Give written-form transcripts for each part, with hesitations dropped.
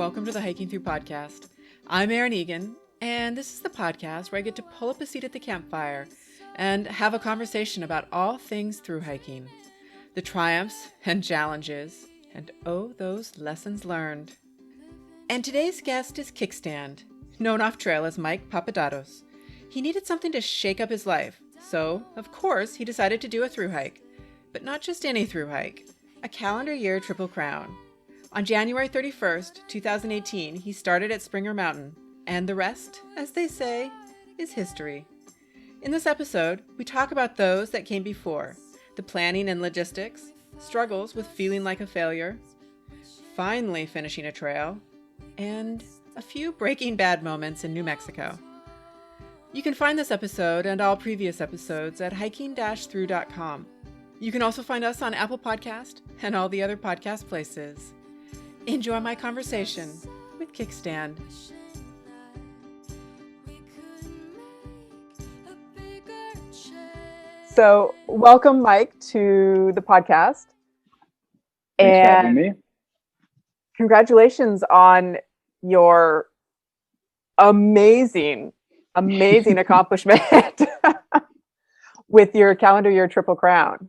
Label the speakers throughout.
Speaker 1: welcome to the Hiking Thru Podcast. I'm Erin Egan, and this is the podcast where I get to pull up a seat at the campfire and have a conversation about all things thru hiking, the triumphs and challenges, and oh, those lessons learned. And today's guest is Kickstand, known off trail as Mike Papadatos. He needed something to shake up his life, so, of course, he decided to do a thru hike. But not just any thru hike, a calendar year Triple Crown. On January 31st, 2018, he started at Springer Mountain, and the rest, as they say, is history. In this episode, we talk about those that came before, the planning and logistics, struggles with feeling like a failure, finally finishing a trail, and a few Breaking Bad moments in New Mexico. You can find this episode and all previous episodes at hiking-thru.com. You can also find us on Apple Podcast and all the other podcast places. Enjoy my conversation with Kickstand. So, welcome, Mike, to the podcast.
Speaker 2: Thanks for having me.
Speaker 1: Congratulations on your amazing accomplishment with your calendar year Triple Crown.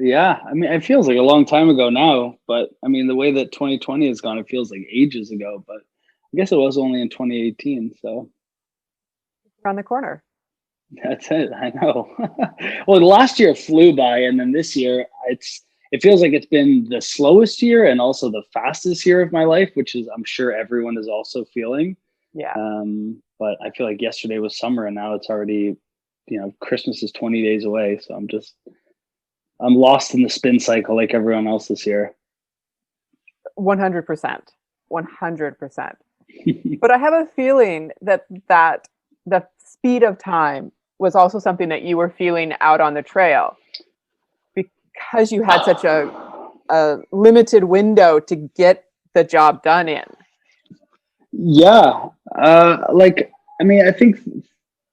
Speaker 2: Yeah, I mean, it feels like a long time ago now, but I mean, the way that 2020 has gone, it feels like ages ago, but I guess it was only in 2018, so.
Speaker 1: Around the corner.
Speaker 2: That's it, I know. Well, last year flew by, and then this year, it feels like it's been the slowest year and also the fastest year of my life, which is, I'm sure everyone is also feeling.
Speaker 1: Yeah.
Speaker 2: But I feel like yesterday was summer, and now it's already, Christmas is 20 days away, so I'm lost in the spin cycle like everyone else this year.
Speaker 1: 100%. But I have a feeling that the speed of time was also something that you were feeling out on the trail because you had such a limited window to get the job done in.
Speaker 2: Yeah. I think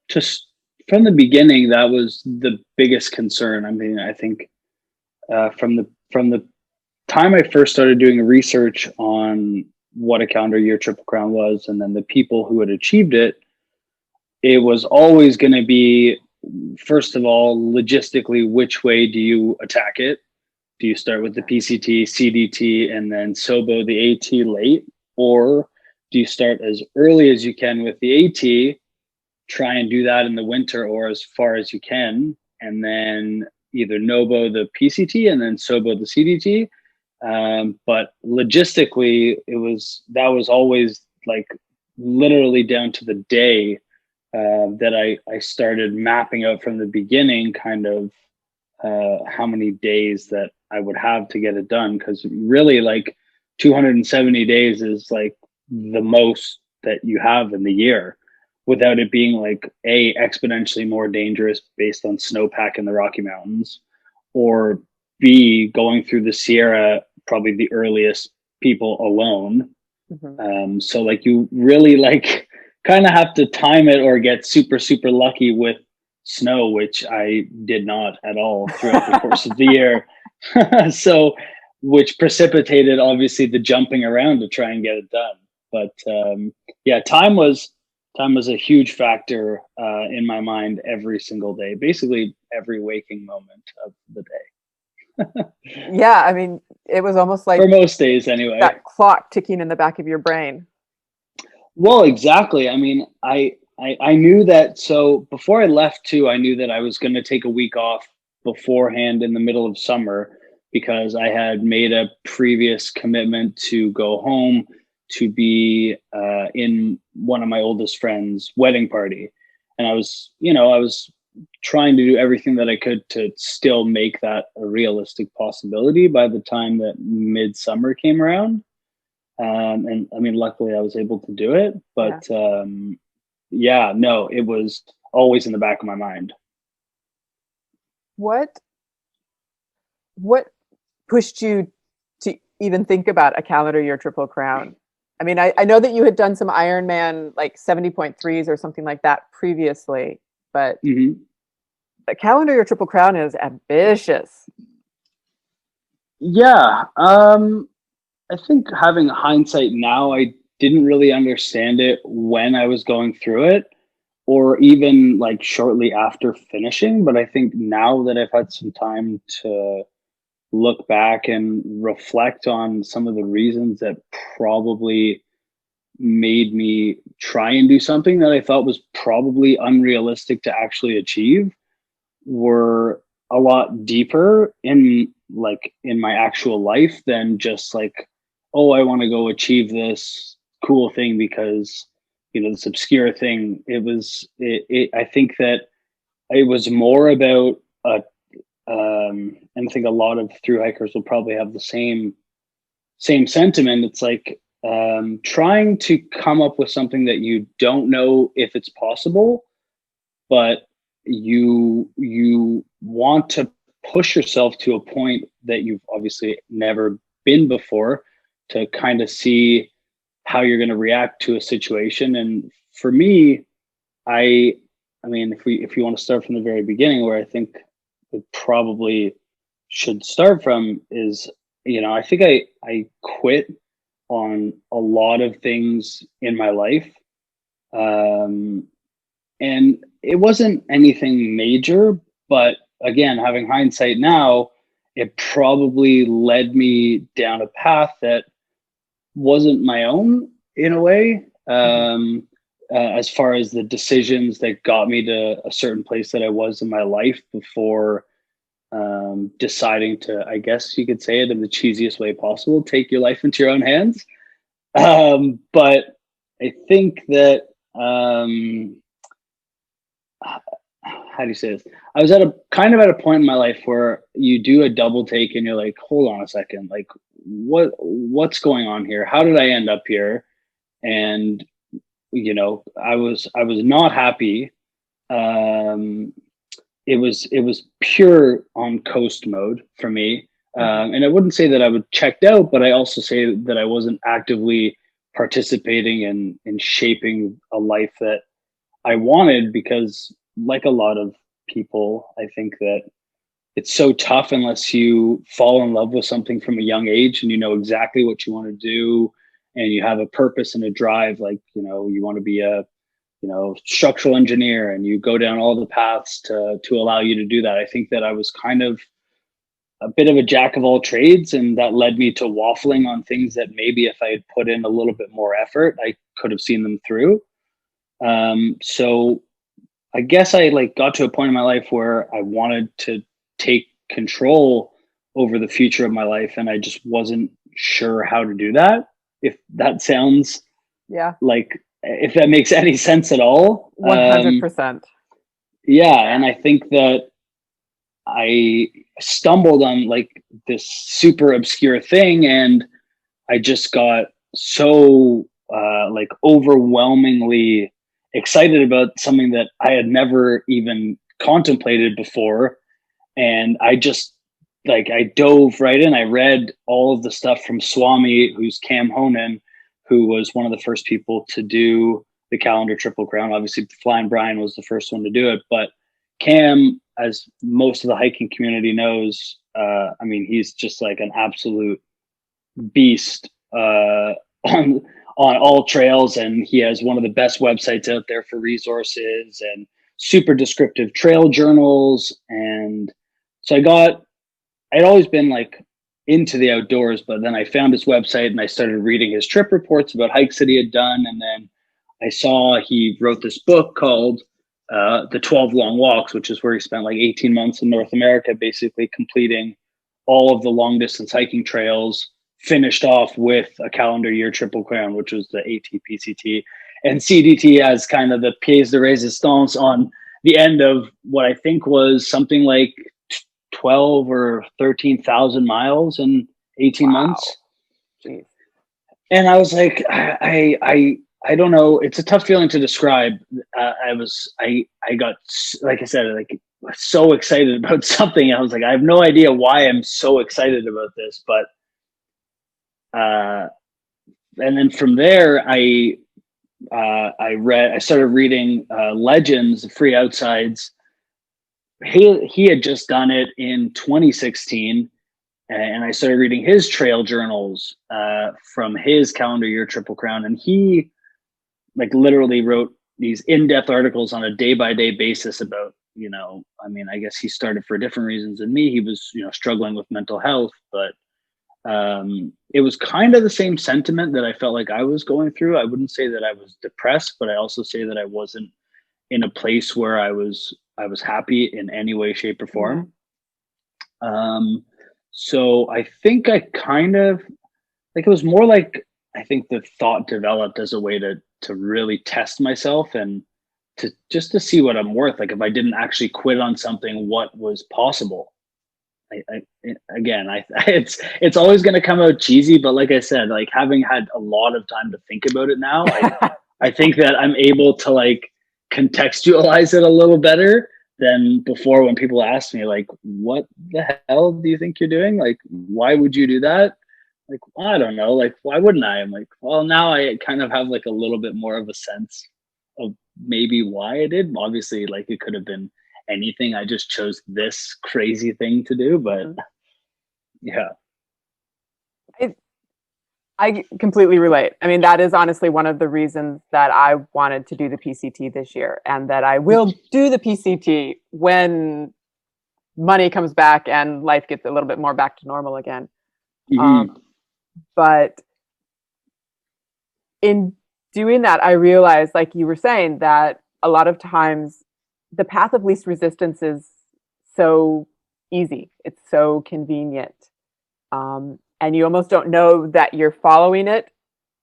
Speaker 2: just from the beginning, that was the biggest concern. I mean, I think from the time I first started doing research on what a calendar year Triple Crown was, and then the people who had achieved it, it was always going to be, first of all, logistically, which way do you attack it? Do you start with the PCT, CDT, and then SOBO the AT late? Or do you start as early as you can with the AT, try and do that in the winter or as far as you can, and then either NOBO the PCT and then SOBO the CDT? But logistically, that was always like literally down to the day that I started mapping out from the beginning kind of how many days that I would have to get it done. Because really, like 270 days is like the most that you have in the year, without it being like exponentially more dangerous based on snowpack in the Rocky Mountains, or B, going through the Sierra, probably the earliest people alone.
Speaker 1: Mm-hmm.
Speaker 2: So like you really like kind of have to time it or get super, super lucky with snow, which I did not at all throughout the course of the year. So, which precipitated obviously the jumping around to try and get it done. But yeah, time was a huge factor in my mind every single day, basically every waking moment of the day.
Speaker 1: Yeah, I mean, it was almost like,
Speaker 2: for most days anyway,
Speaker 1: that clock ticking in the back of your brain.
Speaker 2: Well, exactly. I mean, I knew that. So before I left too, I knew that I was going to take a week off beforehand in the middle of summer, because I had made a previous commitment to go home to be in one of my oldest friends' wedding party. And I was trying to do everything that I could to still make that a realistic possibility by the time that midsummer came around. And I mean, luckily I was able to do it, but it was always in the back of my mind.
Speaker 1: What pushed you to even think about a calendar year Triple Crown? I mean, I know that you had done some Ironman like 70.3s or something like that previously, but a calendar year Triple Crown is ambitious.
Speaker 2: Yeah. I think having hindsight now, I didn't really understand it when I was going through it, or even like shortly after finishing. But I think now that I've had some time to look back and reflect on some of the reasons that probably made me try and do something that I thought was probably unrealistic to actually achieve, were a lot deeper in my actual life than just like, oh, I want to go achieve this cool thing because, this obscure thing. I think that it was more about and I think a lot of through hikers will probably have the same sentiment. It's like trying to come up with something that you don't know if it's possible, but you want to push yourself to a point that you've obviously never been before, to kind of see how you're going to react to a situation. And for me, I mean, if you want to start from the very beginning, where I think it probably should start from is, I think I quit on a lot of things in my life. Um, and it wasn't anything major, but again, having hindsight now, it probably led me down a path that wasn't my own in a way. As far as the decisions that got me to a certain place that I was in my life before deciding to, I guess you could say it in the cheesiest way possible, take your life into your own hands. But I think that how do you say this? I was at a kind of at a point in my life where you do a double take and you're like, hold on a second, like what's going on here? How did I end up here? And I was not happy. Um, it was pure on coast mode for me. And I wouldn't say that I would checked out, but I also say that I wasn't actively participating in shaping a life that I wanted, because like a lot of people, I think that it's so tough unless you fall in love with something from a young age and you know exactly what you want to do, and you have a purpose and a drive. Like, you want to be a, structural engineer, and you go down all the paths to allow you to do that. I think that I was kind of a bit of a jack of all trades, and that led me to waffling on things that maybe if I had put in a little bit more effort, I could have seen them through. So I guess I like got to a point in my life where I wanted to take control over the future of my life, and I just wasn't sure how to do that. If that sounds like, if that makes any sense at all.
Speaker 1: 100%.
Speaker 2: Yeah, and I think that I stumbled on like this super obscure thing, and I just got so like overwhelmingly excited about something that I had never even contemplated before. And I just I dove right in. I read all of the stuff from Swami, who's Cam Honan, who was one of the first people to do the calendar Triple Crown. Obviously, Flying Brian was the first one to do it, but Cam, as most of the hiking community knows, I mean, he's just like an absolute beast on all trails, and he has one of the best websites out there for resources and super descriptive trail journals. And so I'd always been like into the outdoors, but then I found his website and I started reading his trip reports about hikes that he had done. And then I saw he wrote this book called The 12 Long Walks, which is where he spent like 18 months in North America, basically completing all of the long distance hiking trails, finished off with a calendar year Triple Crown, which was the ATPCT, and CDT as kind of the pièce de résistance on the end of what I think was something like 12 or 13,000 miles in 18 months.
Speaker 1: Jeez.
Speaker 2: And I was like, I don't know. It's a tough feeling to describe. I got, like I said, like so excited about something. I was like, I have no idea why I'm so excited about this, but and then from there, I started reading Legends, Free Outsides. He had just done it in 2016, and I started reading his trail journals from his calendar year Triple Crown, and he like literally wrote these in-depth articles on a day-by-day basis about, I mean, I guess he started for different reasons than me. He was, struggling with mental health, but it was kind of the same sentiment that I felt like I was going through. I wouldn't say that I was depressed, but I also say that I wasn't in a place where I was happy in any way, shape, or form. So I think I kind of like, it was more like, I think the thought developed as a way to really test myself and to see what I'm worth. Like if I didn't actually quit on something, what was possible? It's always going to come out cheesy, but like I said, like having had a lot of time to think about it now, I think that I'm able to like contextualize it a little better than before when people ask me like, what the hell do you think you're doing? Like, why would you do that? Like, well, I don't know. Like, why wouldn't I? I'm like, well, now I kind of have like a little bit more of a sense of maybe why I did. Obviously, like it could have been anything. I just chose this crazy thing to do, but yeah.
Speaker 3: I completely relate. I mean, that is honestly one of the reasons that I wanted to do the PCT this year, and that I will do the PCT when money comes back and life gets a little bit more back to normal again. But in doing that, I realized, like you were saying, that a lot of times the path of least resistance is so easy. It's so convenient. And you almost don't know that you're following it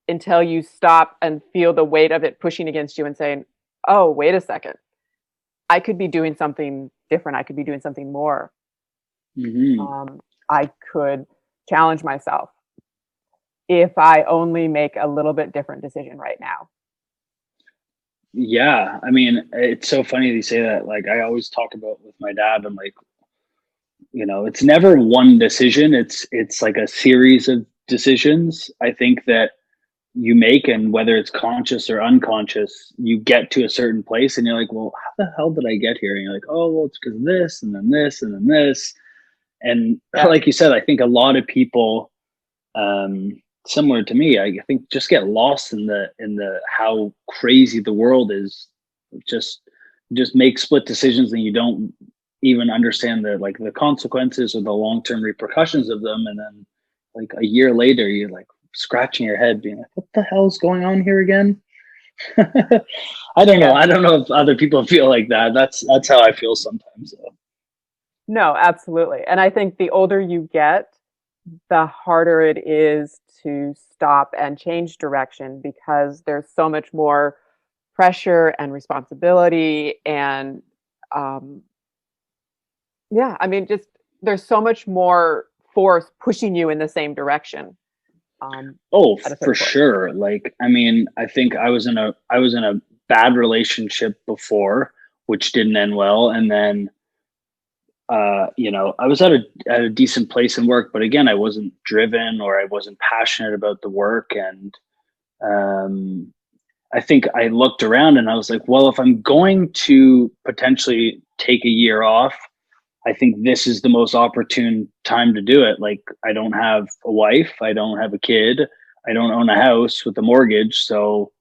Speaker 3: until you stop and feel the weight of it pushing against you and saying, oh, wait a second. I could be doing something different. I could be doing something more. I could challenge myself if I only make a little bit different decision right now.
Speaker 2: Yeah. I mean, it's so funny that you say that. Like I always talk about with my dad, I'm like, it's never one decision. It's like a series of decisions, I think, that you make, and whether it's conscious or unconscious, you get to a certain place and you're like, well, how the hell did I get here? And you're like, oh, well, it's because of this and then this and then this. And like you said, I think a lot of people, similar to me, I think just get lost in the how crazy the world is. Just make split decisions and you don't even understand the consequences or the long-term repercussions of them. And then like a year later, you're like scratching your head being like, what the hell is going on here again? I don't know. I don't know if other people feel like that. That's how I feel sometimes. So.
Speaker 3: No, absolutely. And I think the older you get, the harder it is to stop and change direction, because there's so much more pressure and responsibility and I mean, just there's so much more force pushing you in the same direction.
Speaker 2: For sure. Like, I mean, I think I was in a bad relationship before, which didn't end well. And then, I was at a decent place in work, but again, I wasn't driven or I wasn't passionate about the work. And, I think I looked around and I was like, well, if I'm going to potentially take a year off, I think this is the most opportune time to do it. Like, I don't have a wife, I don't have a kid, I don't own a house with a mortgage. So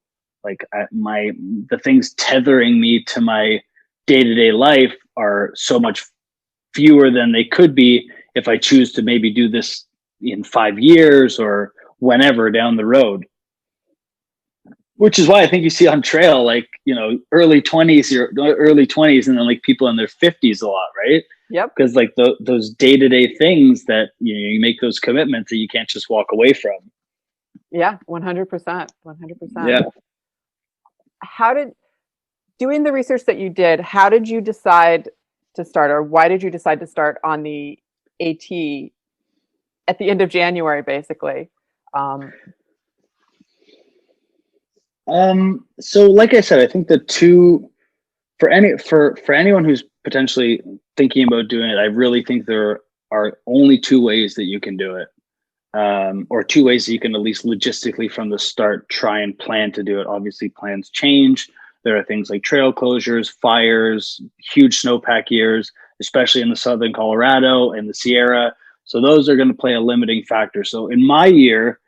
Speaker 2: like the things tethering me to my day-to-day life are so much fewer than they could be if I choose to maybe do this in 5 years or whenever down the road. Which is why I think you see on trail, like, early 20s and then like people in their 50s a lot, right?
Speaker 3: Yep.
Speaker 2: Because like those day-to-day things that, you make those commitments that you can't just walk away from.
Speaker 3: Yeah, 100%. 100%.
Speaker 2: Yeah.
Speaker 3: Doing the research that you did, how did you decide to start, or why did you decide to start on the AT at the end of January, basically?
Speaker 2: So like I said, I think for anyone who's potentially thinking about doing it, I really think there are only two ways that you can do it. Or two ways that you can at least logistically from the start try and plan to do it. Obviously plans change. There are things like trail closures, fires, huge snowpack years, especially in the southern Colorado and the Sierra. So those are going to play a limiting factor. So in my year,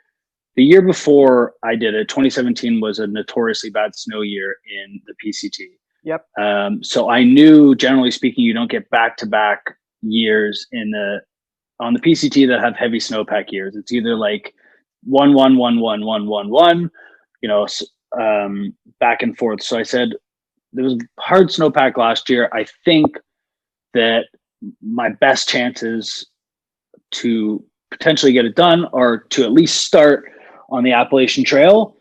Speaker 2: the year before I did it, 2017 was a notoriously bad snow year in the PCT.
Speaker 3: Yep.
Speaker 2: So I knew, generally speaking, you don't get back-to-back years on the PCT that have heavy snowpack years. It's either like 1-1-1-1-1-1-1, back and forth. So I said there was hard snowpack last year. I think that my best chances to potentially get it done are to at least start on the Appalachian Trail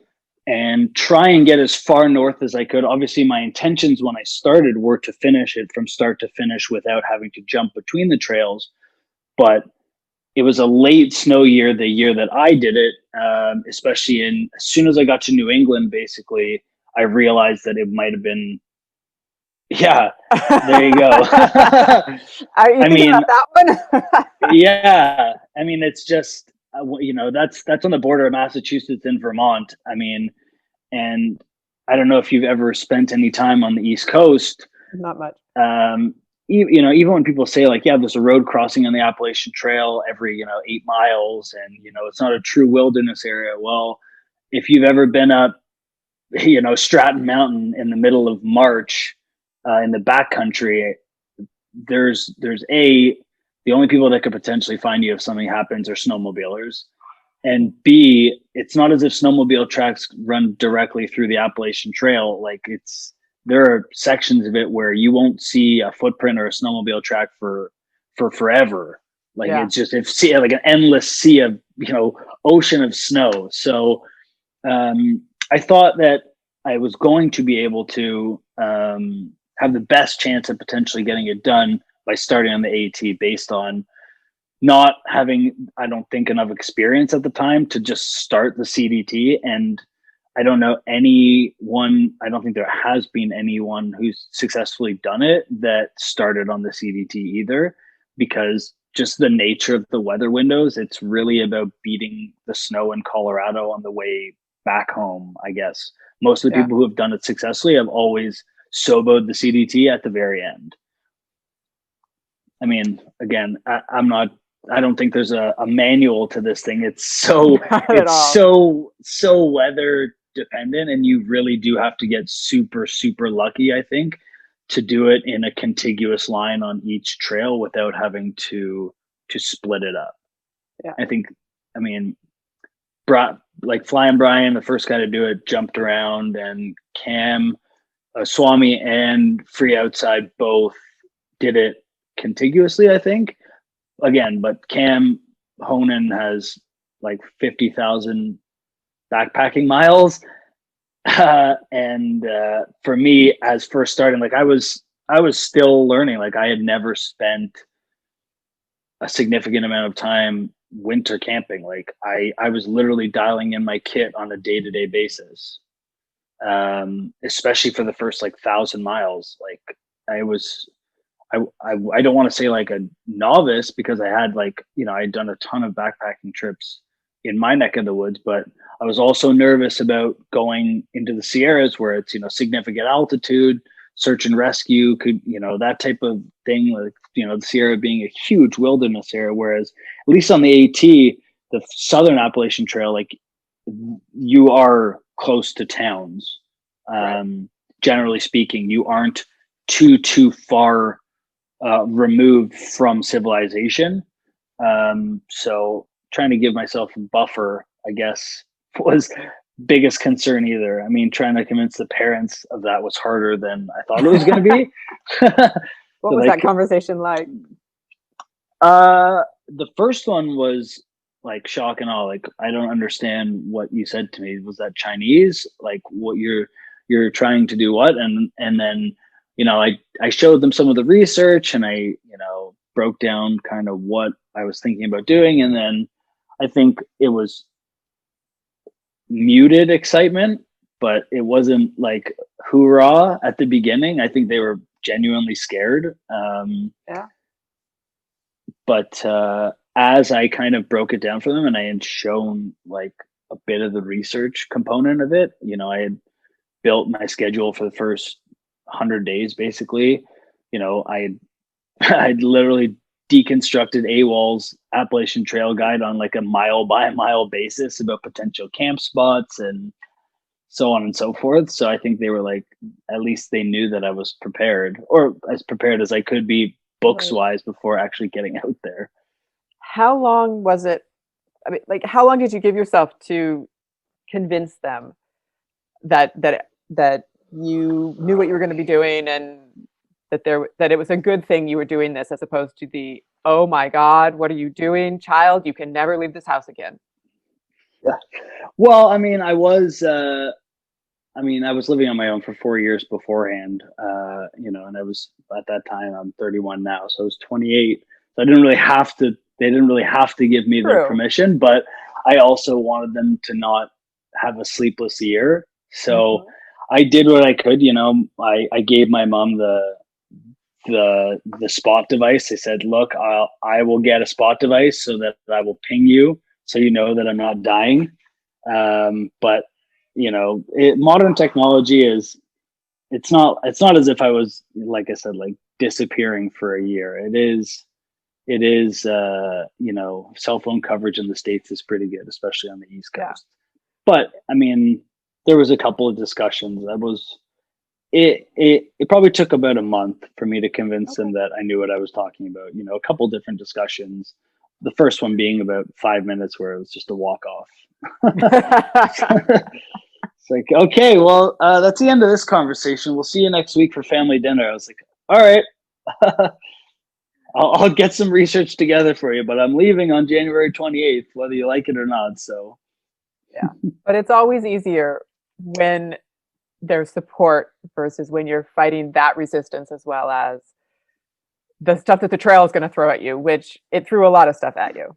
Speaker 2: and try and get as far north as I could. Obviously, my intentions when I started were to finish it from start to finish without having to jump between the trails. But it was a late snow year, the year that I did it, especially as soon as I got to New England, basically, I realized that it might have been, yeah, there you go.
Speaker 3: Are you thinking about that one?
Speaker 2: Yeah. I mean, it's just, that's on the border of Massachusetts and Vermont. I mean, and I don't know if you've ever spent any time on the East Coast.
Speaker 3: Not much.
Speaker 2: Even when people say like, yeah, there's a road crossing on the Appalachian Trail every, 8 miles and, it's not a true wilderness area. Well, if you've ever been up, Stratton Mountain in the middle of March, in the backcountry, there's the only people that could potentially find you if something happens are snowmobilers. And B, it's not as if snowmobile tracks run directly through the Appalachian Trail. Like there are sections of it where you won't see a footprint or a snowmobile track for forever. Like it's just like an endless sea of ocean of snow. So I thought that I was going to be able to have the best chance of potentially getting it done by starting on the AT, based on not having, I don't think, enough experience at the time to just start the CDT. And I don't know I don't think there has been anyone who's successfully done it that started on the CDT either, because just the nature of the weather windows, it's really about beating the snow in Colorado on the way back home, I guess. Most of the people who have done it successfully have always soboed the CDT at the very end. I mean, again, I don't think there's a manual to this thing. It's so weather dependent, and you really do have to get super, super lucky, I think, to do it in a contiguous line on each trail without having to split it up. Yeah. I mean, like Flying Brian, the first guy to do it, jumped around, and Cam, Swami and Free Outside both did it contiguously, I think. Again, but Cam Honan has like 50,000 backpacking miles. And for me, as first starting, like I was still learning. Like I had never spent a significant amount of time winter camping. Like I was literally dialing in my kit on a day-to-day basis. Especially for the first like 1,000 miles. Like I don't want to say like a novice, because I had I'd done a ton of backpacking trips in my neck of the woods, but I was also nervous about going into the Sierras where it's, significant altitude, search and rescue, that type of thing. Like, the Sierra being a huge wilderness area, whereas at least on the AT, the Southern Appalachian Trail, like you are close to towns. Right. Generally speaking, you aren't too far removed from civilization. So trying to give myself a buffer, I guess, was biggest concern either. I mean, trying to convince the parents of that was harder than I thought it was going to be.
Speaker 3: What was that conversation like?
Speaker 2: The first one was like shock and awe. Like, I don't understand what you said to me. Was that Chinese? Like, what you're trying to do what? And then, I showed them some of the research, and I, broke down kind of what I was thinking about doing. And then I think it was muted excitement, but it wasn't like hoorah at the beginning. I think they were genuinely scared. But as I kind of broke it down for them, and I had shown like a bit of the research component of it, I had built my schedule for the first 100 days, basically. I'd literally deconstructed AWOL's Appalachian Trail Guide on like a mile by mile basis about potential camp spots and so on and so forth. So I think they were like, at least they knew that I was prepared, or as prepared as I could be books wise before actually getting out there.
Speaker 3: How long was it? I mean, like, how long did you give yourself to convince them that you knew what you were going to be doing, and that it was a good thing you were doing this, as opposed to the, oh my God, what are you doing, child? You can never leave this house again.
Speaker 2: Yeah. Well, I mean, I was living on my own for 4 years beforehand, and I was, at that time, I'm 31 now, so I was 28. So they didn't really have to give me their permission, but I also wanted them to not have a sleepless year. So I did what I could, I gave my mom the spot device. I said, look, I will get a spot device so that I will ping you, so you know that I'm not dying. But modern technology it's not as if I was, like I said, like disappearing for a year. It is cell phone coverage in the States is pretty good, especially on the East Coast. But I mean, there was a couple of discussions. It probably took about a month for me to convince them that I knew what I was talking about. A couple different discussions. The first one being about 5 minutes, where it was just a walk off. It's like, okay, well, that's the end of this conversation. We'll see you next week for family dinner. I was like, all right, I'll get some research together for you, but I'm leaving on January 28th, whether you like it or not. So,
Speaker 3: yeah, but it's always easier when there's support versus when you're fighting that resistance, as well as the stuff that the trail is going to throw at you, which it threw a lot of stuff at you.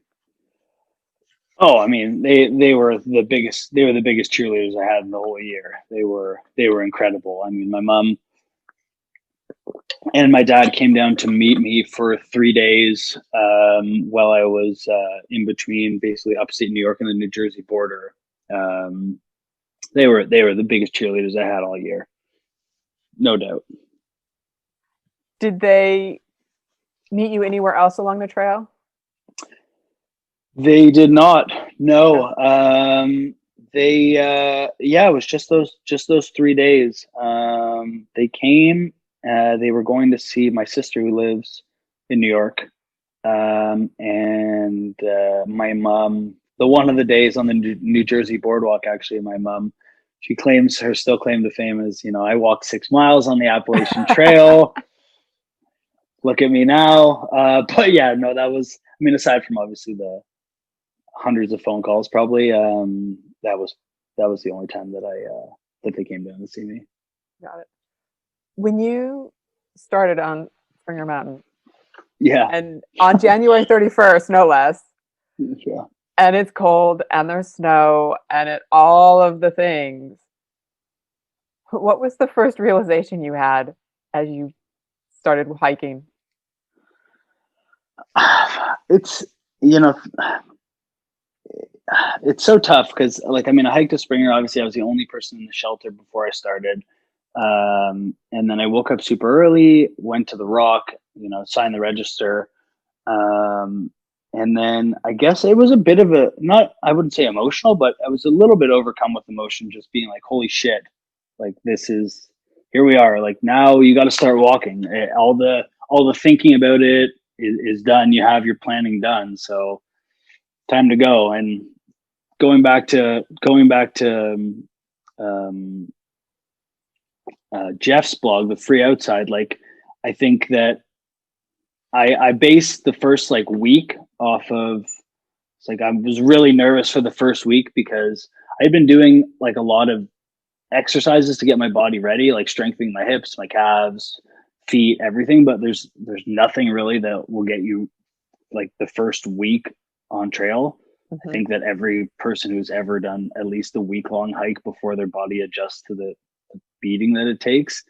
Speaker 2: Oh, I mean, they were the biggest cheerleaders I had in the whole year. They were incredible. I mean, my mom and my dad came down to meet me for 3 days while I was in between, basically upstate New York and the New Jersey border. They were the biggest cheerleaders I had all year, no doubt.
Speaker 3: Did they meet you anywhere else along the trail?
Speaker 2: They did not. No. It was just those 3 days. They came. They were going to see my sister who lives in New York, and my mom. One of the days on the New Jersey boardwalk, actually, my mom, she claims her still claim to fame is, I walked 6 miles on the Appalachian Trail. Look at me now. But yeah, no, that was. I mean, aside from obviously the hundreds of phone calls, probably, that was the only time that they came down to see me.
Speaker 3: Got it. When you started on Springer Mountain, and on January 31st, no less, and it's cold and there's snow and all of the things, what was the first realization you had as you started hiking?
Speaker 2: It's it's so tough because, I hiked to Springer. Obviously, I was the only person in the shelter before I started. And then I woke up super early, went to the rock, signed the register. And then I guess it was a bit of I wouldn't say emotional, but I was a little bit overcome with emotion, just being like, holy shit, like here we are. Like, now you got to start walking. All the thinking about it is done. You have your planning done. So time to go. And going back to Jeff's blog, The Free Outside, I think that I based the first week off of, I was really nervous for the first week because I'd been doing a lot of exercises to get my body ready, strengthening my hips, my calves, feet, everything. But there's nothing really that will get you the first week on trail. I think that every person who's ever done at least a week-long hike before their body adjusts to the beating that it takes,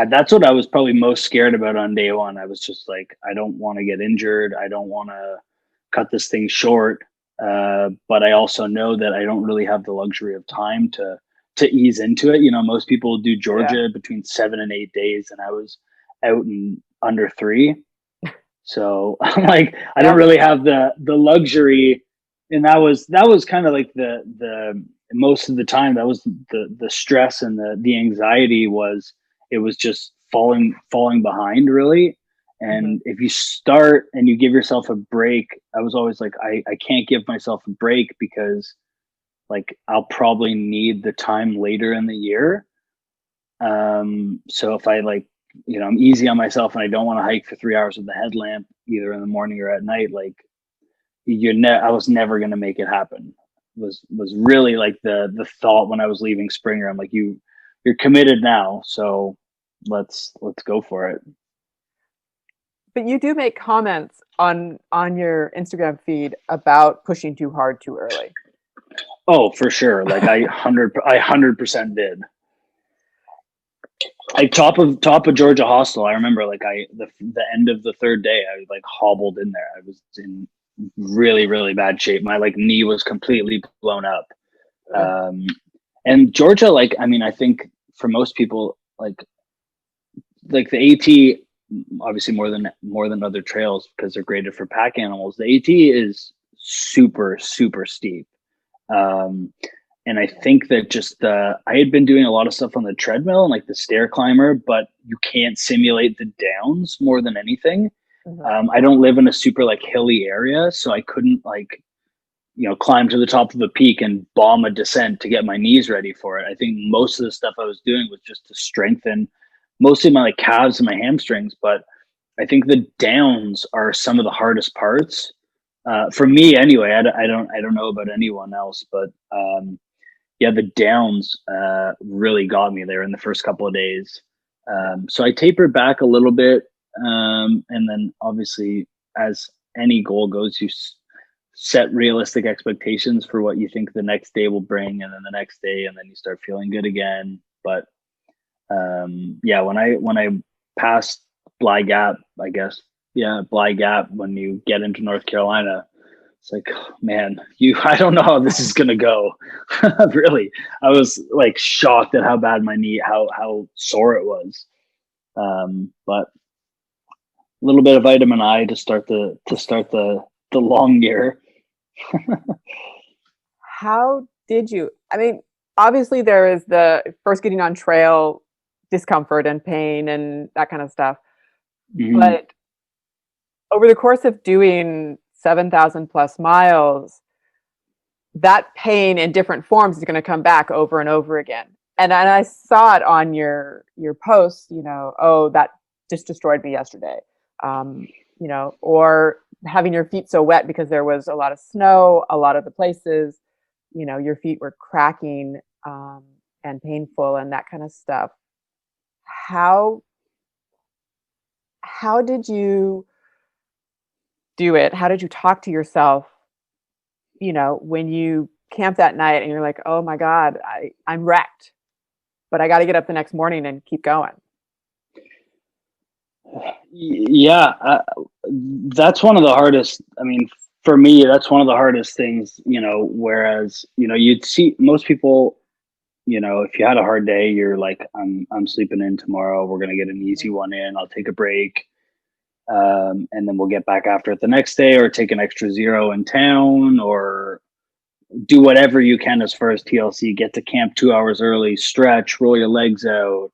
Speaker 2: that's what I was probably most scared about on day one. I was just I don't want to get injured. I don't want to cut this thing short. But I also know that I don't really have the luxury of time to ease into it. Most people do Georgia between 7 and 8 days, and I was out in under 3. So I'm like, I don't really have the luxury. And that was kind of like the most of the time, that was the stress and the anxiety it was just falling behind, really. And if you start and you give yourself a break, I was always like, I can't give myself a break because like I'll probably need the time later in the year. So if I like, I'm easy on myself and I don't want to hike for 3 hours with the headlamp either in the morning or at night, like I was never going to make it happen. Was really like the thought when I was leaving Springer. I'm like, you're committed now, so let's go for it.
Speaker 3: But you do make comments on your Instagram feed about pushing too hard too early.
Speaker 2: Oh, for sure. Like I 100% did. Like top of Georgia Hostel, I remember like the end of the third day, I like hobbled in there. I was in really, really bad shape. My like knee was completely blown up. And Georgia, like, I mean, I think for most people, like the AT, obviously more than other trails because they're graded for pack animals. The AT is super, super steep. And I think that just I had been doing a lot of stuff on the treadmill and like the stair climber, but you can't simulate the downs more than anything. I don't live in a super like hilly area, so I couldn't like, climb to the top of a peak and bomb a descent to get my knees ready for it. I think most of the stuff I was doing was just to strengthen mostly my like calves and my hamstrings. But I think the downs are some of the hardest parts for me anyway. I don't know about anyone else, but yeah, the downs really got me there in the first couple of days. So I tapered back a little bit. And then obviously, as any goal goes, you set realistic expectations for what you think the next day will bring, and then the next day, and then you start feeling good again. But yeah, when I passed Bly Gap, I guess, Bly Gap, when you get into North Carolina, it's like, man, I don't know how this is going to go. Really. I was like shocked at how bad my knee, how sore it was. But a little bit of vitamin I to start the long year.
Speaker 3: How did you, I mean, obviously there is the first getting on trail discomfort and pain and that kind of stuff. But over the course of doing 7,000 plus miles, that pain in different forms is going to come back over and over again. And I saw it on your posts, oh, that just destroyed me yesterday. Or having your feet so wet because there was a lot of snow, a lot of the places, your feet were cracking and painful and that kind of stuff. How did you do it? How did you talk to yourself, when you camp that night and you're like, oh my God, I'm wrecked, but I got to get up the next morning and keep going?
Speaker 2: Yeah, that's one of the hardest. I mean, for me, that's one of the hardest things, whereas, you'd see most people, if you had a hard day, you're like, I'm sleeping in tomorrow. We're going to get an easy one in. I'll take a break. And then we'll get back after it the next day, or take an extra 0 in town, or do whatever you can as far as TLC. Get to camp 2 hours early, stretch, roll your legs out,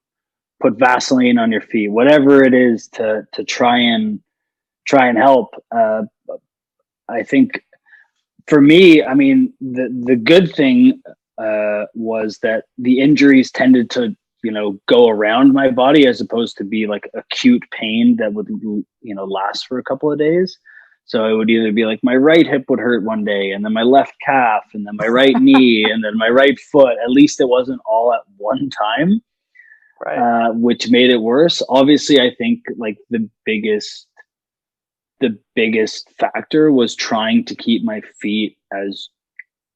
Speaker 2: put Vaseline on your feet, whatever it is to try and help. I think for me, I mean, the good thing was that the injuries tended to, go around my body as opposed to be like acute pain that would, last for a couple of days. So it would either be like my right hip would hurt one day, and then my left calf, and then my right knee, and then my right foot. At least it wasn't all at one time, right? Which made it worse. Obviously, I think like the biggest factor was trying to keep my feet as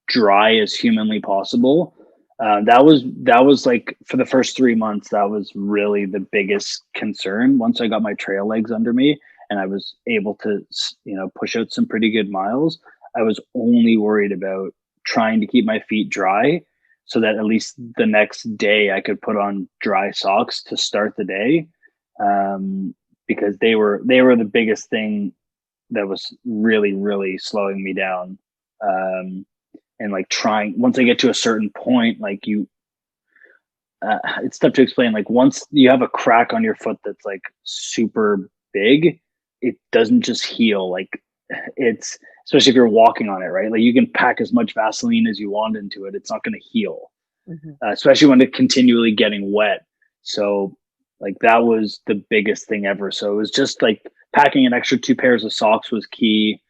Speaker 2: dry as humanly possible. That was like for the first 3 months, that was really the biggest concern. Once I got my trail legs under me and I was able to, push out some pretty good miles, I was only worried about trying to keep my feet dry so that at least the next day I could put on dry socks to start the day. because they were the biggest thing that was really, really slowing me down. And like once I get to a certain point, like it's tough to explain. Like once you have a crack on your foot that's like super big, it doesn't just heal. Like it's, especially if you're walking on it, right? Like you can pack as much Vaseline as you want into it. It's not going to heal, especially when it's continually getting wet. So like that was the biggest thing ever. So it was just like packing an extra 2 pairs of socks was key.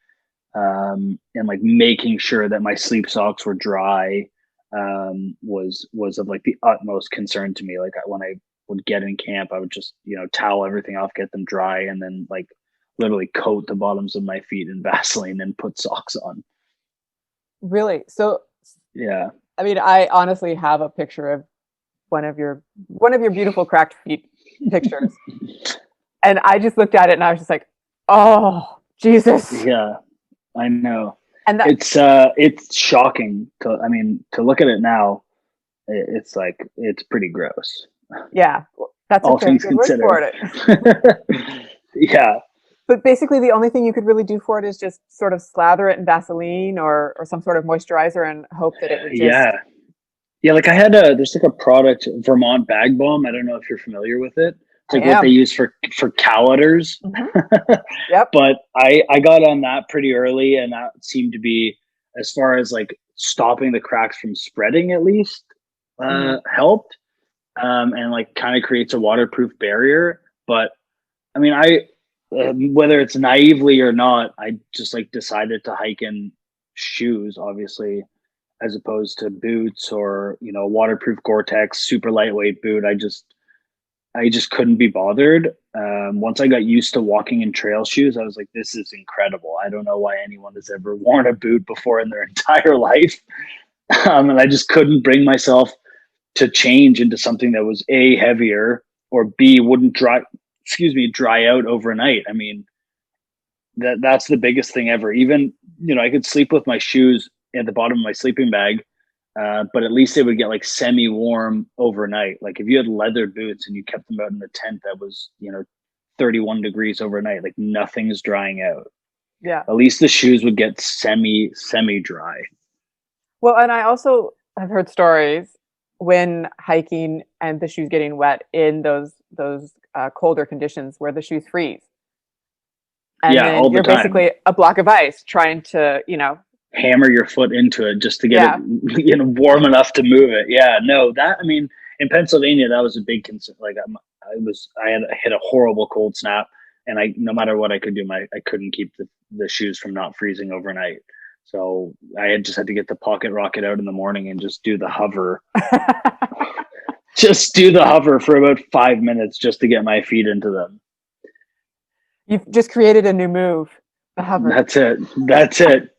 Speaker 2: And like making sure that my sleep socks were dry was of like the utmost concern to me. Like when I would get in camp, I would just, towel everything off, get them dry, and then like literally coat the bottoms of my feet in Vaseline and put socks on.
Speaker 3: Really? So
Speaker 2: yeah.
Speaker 3: I mean, I honestly have a picture of one of your beautiful cracked feet pictures. And I just looked at it and I was just like, oh, Jesus.
Speaker 2: Yeah, I know.
Speaker 3: And
Speaker 2: it's shocking to look at it now. It's like, it's pretty gross.
Speaker 3: Yeah. That's
Speaker 2: all
Speaker 3: okay.
Speaker 2: things
Speaker 3: Good word
Speaker 2: considered.
Speaker 3: for it.
Speaker 2: Yeah.
Speaker 3: But basically the only thing you could really do for it is just sort of slather it in Vaseline or some sort of moisturizer and hope that it would just...
Speaker 2: Yeah, like there's like a product, Vermont Bag Balm. I don't know if you're familiar with it. It's like what they use for calendars.
Speaker 3: Mm-hmm. Yep.
Speaker 2: But I got on that pretty early, and that seemed to be, as far as like stopping the cracks from spreading, at least helped. And like kind of creates a waterproof barrier. But I mean, whether it's naively or not, I just like decided to hike in shoes, obviously, as opposed to boots or, waterproof Gore-Tex, super lightweight boot. I just couldn't be bothered. Once I got used to walking in trail shoes, I was like, this is incredible. I don't know why anyone has ever worn a boot before in their entire life. And I just couldn't bring myself to change into something that was A, heavier, or B, wouldn't dry out overnight. I mean, that's the biggest thing ever. Even, I could sleep with my shoes at the bottom of my sleeping bag, but at least they would get like semi-warm overnight. Like if you had leather boots and you kept them out in the tent that was, 31 degrees overnight, like nothing's drying out.
Speaker 3: Yeah.
Speaker 2: At least the shoes would get semi-dry.
Speaker 3: Well, and I also have heard stories when hiking and the shoes getting wet in those colder conditions where the shoes freeze. And then you're basically a block of ice trying to,
Speaker 2: hammer your foot into it just to get it, warm enough to move it. Yeah, no, in Pennsylvania, that was a big concern. Like I had hit a horrible cold snap, and no matter what I could do, I couldn't keep the shoes from not freezing overnight. So I just had to get the pocket rocket out in the morning and just do the hover. Just do the hover for about 5 minutes just to get my feet into them.
Speaker 3: You've just created a new move, the hover.
Speaker 2: That's it.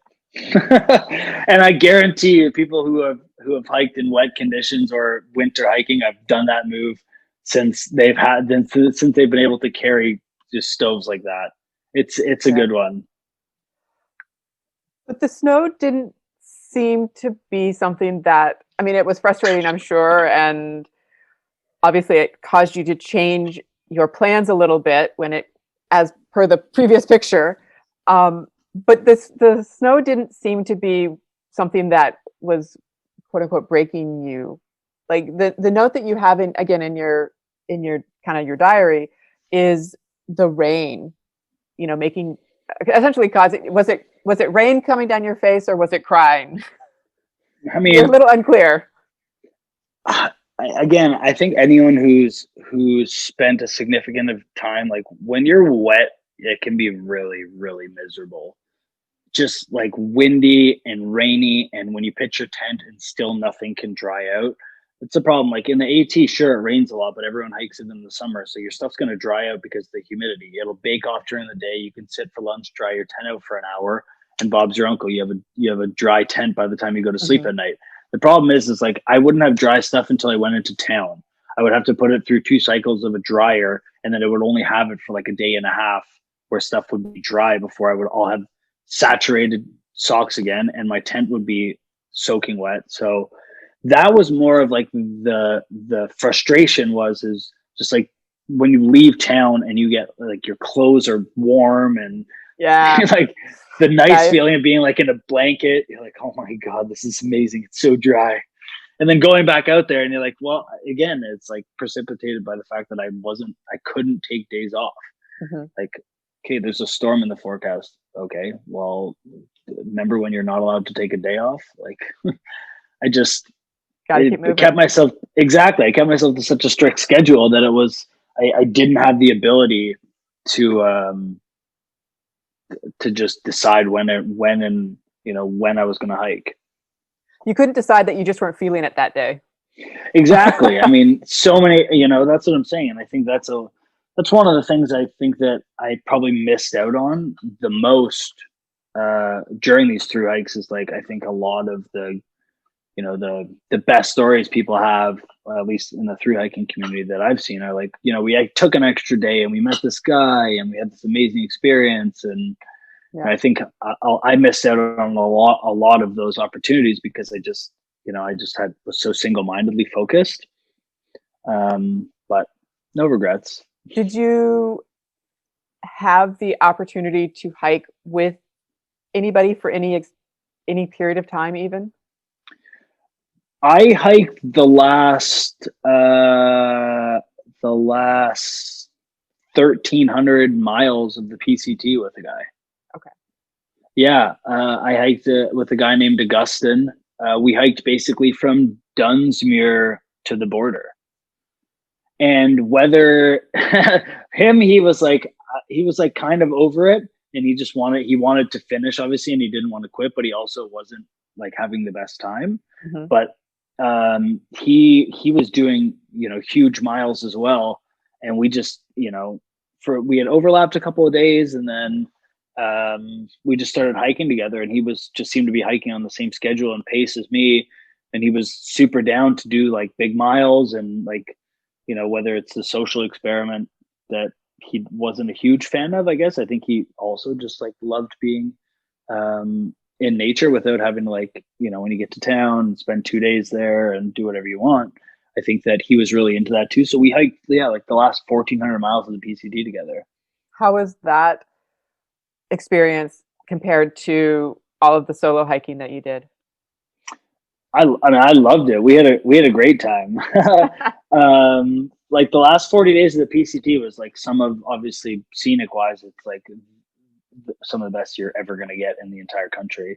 Speaker 2: And I guarantee you, people who have hiked in wet conditions or winter hiking, I've done that move since they've been able to carry just stoves like that. It's a good one.
Speaker 3: But the snow didn't seem to be something that, I mean, it was frustrating, I'm sure, and obviously it caused you to change your plans a little bit as per the previous picture. But the snow didn't seem to be something that was quote unquote breaking you. Like the note that you have in your kind of your diary is the rain, making essentially causing, was it rain coming down your face or was it crying?
Speaker 2: I mean,
Speaker 3: you're a little unclear.
Speaker 2: Again, I think anyone who's spent a significant of time, like when you're wet, it can be really, really miserable. Just like windy and rainy, and when you pitch your tent and still nothing can dry out. It's a problem. Like in the AT, sure, it rains a lot, but everyone hikes it in the summer. So your stuff's going to dry out because of the humidity. It'll bake off during the day. You can sit for lunch, dry your tent out for an hour, and Bob's your uncle. You have a dry tent by the time you go to sleep at night. The problem is like I wouldn't have dry stuff until I went into town. I would have to put it through 2 cycles of a dryer, and then it would only have it for like a day and a half where stuff would be dry before I would all have saturated socks again, and my tent would be soaking wet. So that was more of like the frustration is just like when you leave town and you get like your clothes are warm and like the nice feeling of being like in a blanket, you're like, oh my God, this is amazing. It's so dry. And then going back out there and you're like, well, again, it's like precipitated by the fact that I couldn't take days off. Like, okay, there's a storm in the forecast. Okay, well, remember when you're not allowed to take a day off? Like, I just kept myself to such a strict schedule that it was, I didn't have the ability to just decide when I was going to hike.
Speaker 3: You couldn't decide that you just weren't feeling it that day.
Speaker 2: Exactly. I mean, so many, that's what I'm saying. And I think that's one of the things I think that I probably missed out on the most during these thru hikes is like, I think a lot of the best stories people have, at least in the thru hiking community that I've seen, are like, we took an extra day and we met this guy and we had this amazing experience. And I think I missed out on a lot of those opportunities because I just was so single-mindedly focused. But no regrets.
Speaker 3: Did you have the opportunity to hike with anybody for any period of time even?
Speaker 2: I hiked the last 1,300 miles of the PCT with a guy.
Speaker 3: Okay.
Speaker 2: Yeah, I hiked with a guy named Augustin. We hiked basically from Dunsmuir to the border. And whether he was like kind of over it, and he wanted to finish, obviously, and he didn't want to quit, but he also wasn't like having the best time. But he was doing huge miles as well, and we just we had overlapped a couple of days, and then we just started hiking together, and he seemed to be hiking on the same schedule and pace as me, and he was super down to do like big miles, and like whether it's the social experiment that he wasn't a huge fan of, I guess. I think he also just like loved being in nature without having to like, when you get to town, spend 2 days there and do whatever you want. I think that he was really into that too. So we hiked, like the last 1,400 miles of the PCT together.
Speaker 3: How was that experience compared to all of the solo hiking that you did?
Speaker 2: I mean, I loved it. We had a great time. Like the last 40 days of the PCT was like some of, obviously scenic wise, it's like some of the best you're ever going to get in the entire country.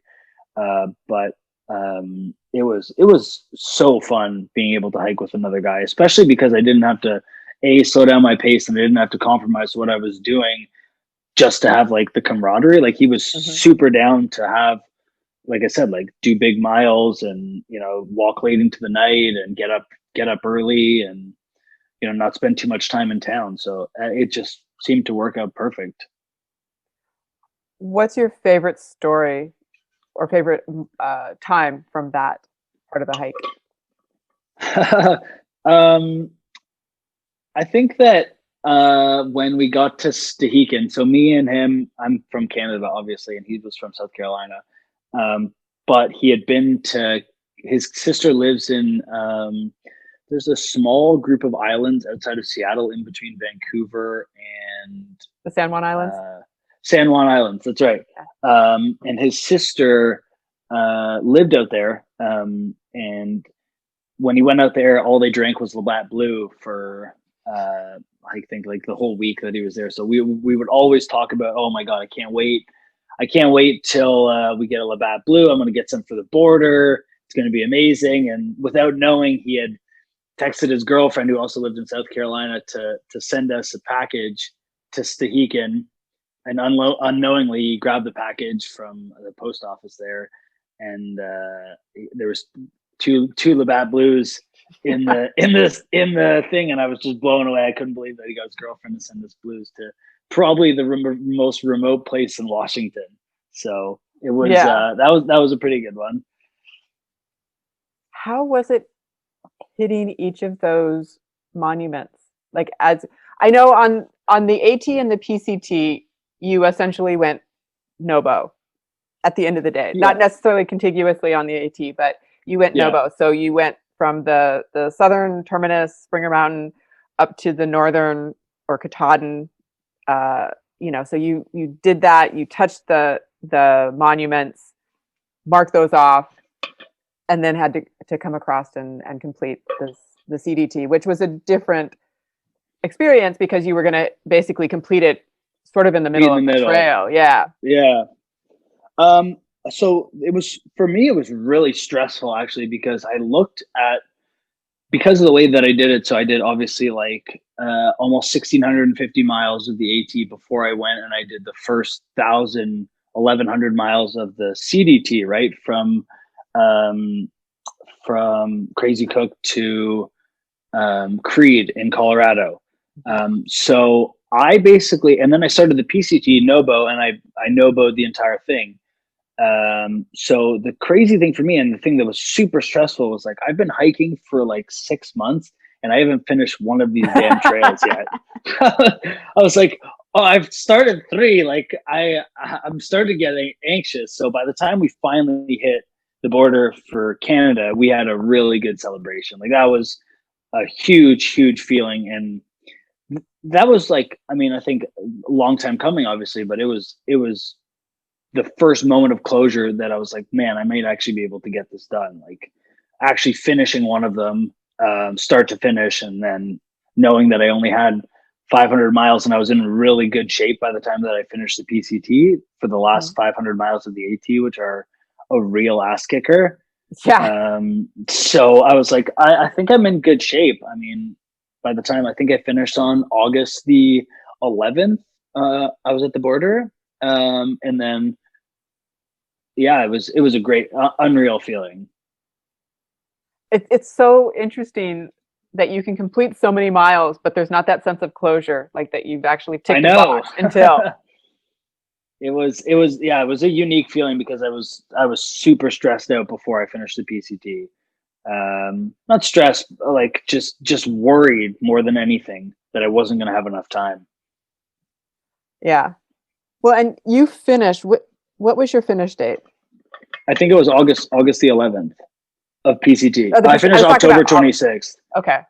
Speaker 2: But it was so fun being able to hike with another guy, especially because I didn't have to slow down my pace, and I didn't have to compromise what I was doing just to have like the camaraderie. Like he was super down to have, like I said, like do big miles and, walk late into the night and get up early and, not spend too much time in town. So it just seemed to work out perfect.
Speaker 3: What's your favorite story or favorite time from that part of the hike?
Speaker 2: I think that when we got to Stehekin, so me and him, I'm from Canada, obviously, and he was from South Carolina. But he had been his sister lives in, there's a small group of islands outside of Seattle in between Vancouver and
Speaker 3: the San Juan Islands.
Speaker 2: San Juan Islands, that's right. And his sister lived out there. And when he went out there, all they drank was Labatt Blue for I think like the whole week that he was there. So we would always talk about, oh my God, I can't wait till we get a Labatt Blue. I'm going to get some for the border. It's going to be amazing. And without knowing, he had texted his girlfriend, who also lived in South Carolina, to send us a package to Stehekin. And unknowingly, he grabbed the package from the post office there, and there was two Labatt Blues in the thing, and I was just blown away. I couldn't believe that he got his girlfriend to send us blues to probably the most remote place in Washington. So it was that was a pretty good one.
Speaker 3: How was it hitting each of those monuments? Like, as I know, on the AT and the PCT, you essentially went Nobo at the end of the day. Not necessarily contiguously on the AT, but you went Nobo. So you went from the southern terminus, Springer Mountain, up to the northern or Katahdin. So you did that. You touched the monuments, marked those off, and then had to come across and complete the CDT, which was a different experience because you were going to basically complete it sort of in the middle of the trail. Yeah.
Speaker 2: Yeah. So for me, it was really stressful actually, because because of the way that I did it. So I did obviously almost 1,650 miles of the AT before I went, and I did the first 1,100 miles of the CDT, right? From Crazy Cook to Creed in Colorado. So I basically, and then I started the PCT Nobo, and I Noboed the entire thing. So the crazy thing for me, and the thing that was super stressful, was like, I've been hiking for like 6 months and I haven't finished one of these damn trails yet. I was like, oh, I've started 3. Like I'm starting to get anxious. So by the time we finally hit the border for Canada, we had a really good celebration. Like that was a huge, huge feeling. And that was like, I mean, I think a long time coming, obviously, but it was the first moment of closure that I was like, man, I might actually be able to get this done. Like actually finishing one of them, start to finish, and then knowing that I only had 500 miles and I was in really good shape by the time that I finished the PCT for the last 500 miles of the AT, which are a real ass kicker.
Speaker 3: Yeah.
Speaker 2: So I was like, I think I'm in good shape. I mean, by the time I think I finished on August the 11th, I was at the border. And then, yeah, it was a great, unreal feeling.
Speaker 3: It's so interesting that you can complete so many miles, but there's not that sense of closure, like that you've actually ticked the box until.
Speaker 2: It was a unique feeling because I was super stressed out before I finished the PCT. Not stressed, like just worried more than anything that I wasn't going to have enough time.
Speaker 3: Yeah. Well, and you finished, what was your finish date?
Speaker 2: I think it was August the 11th of PCT. I finished October 26th.
Speaker 3: Okay.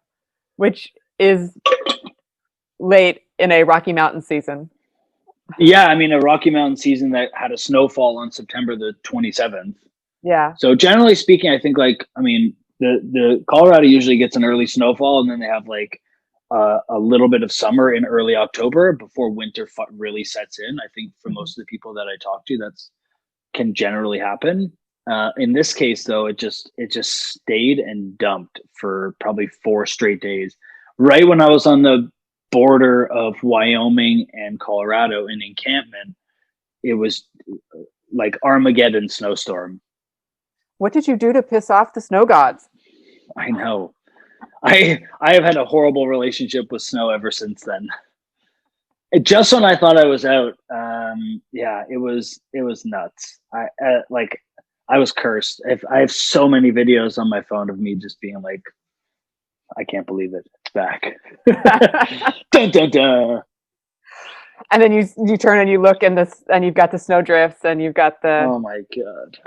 Speaker 3: Which is late in a Rocky Mountain season.
Speaker 2: Yeah, I mean, a Rocky Mountain season that had a snowfall on September the 27th.
Speaker 3: Yeah.
Speaker 2: So generally speaking, I think the Colorado usually gets an early snowfall, and then they have a little bit of summer in early October before winter really sets in. I think for most of the people that I talk to, that's can generally happen. In this case, though, it just stayed and dumped for probably 4 straight days. Right when I was on the border of Wyoming and Colorado in encampment, it was like Armageddon snowstorm.
Speaker 3: What did you do to piss off the snow gods?
Speaker 2: I know. I have had a horrible relationship with snow ever since then. Just when I thought I was out, it was nuts. I was cursed. I have so many videos on my phone of me just being like, I can't believe it. It's back. Dun, dun, dun.
Speaker 3: And then you turn and you look and you've got the snow drifts and you've got the.
Speaker 2: Oh my God.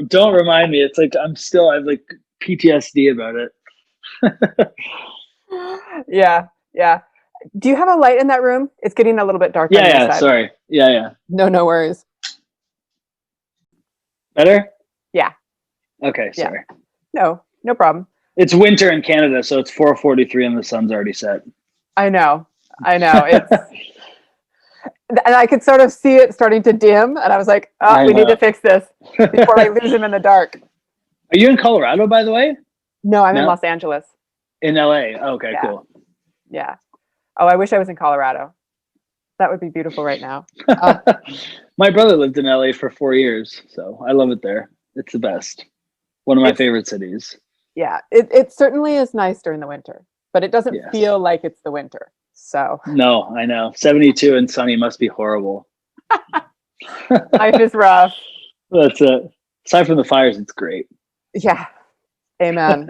Speaker 2: Don't remind me. It's like I have like PTSD about it.
Speaker 3: Yeah. Do you have a light in that room? It's getting a little bit dark.
Speaker 2: Yeah. Sorry. Yeah.
Speaker 3: No worries.
Speaker 2: Better?
Speaker 3: Yeah.
Speaker 2: Okay. Sorry.
Speaker 3: Yeah. No problem.
Speaker 2: It's winter in Canada, so it's 4:43 and the sun's already set.
Speaker 3: I know. It's, and I could sort of see it starting to dim, and I was like, we need to fix this before I lose him in the dark.
Speaker 2: Are you in Colorado, by the way?
Speaker 3: No, I'm in Los Angeles.
Speaker 2: In LA. Okay,
Speaker 3: yeah.
Speaker 2: Cool.
Speaker 3: Yeah. Oh, I wish I was in Colorado. That would be beautiful right now.
Speaker 2: My brother lived in LA for 4 years, so I love it there. It's the best. One of my favorite cities.
Speaker 3: Yeah, it certainly is nice during the winter, but it doesn't feel like it's the winter. So
Speaker 2: no, I know. 72 and sunny must be horrible.
Speaker 3: Life is rough.
Speaker 2: That's it. Aside from the fires, it's great.
Speaker 3: Yeah. Amen.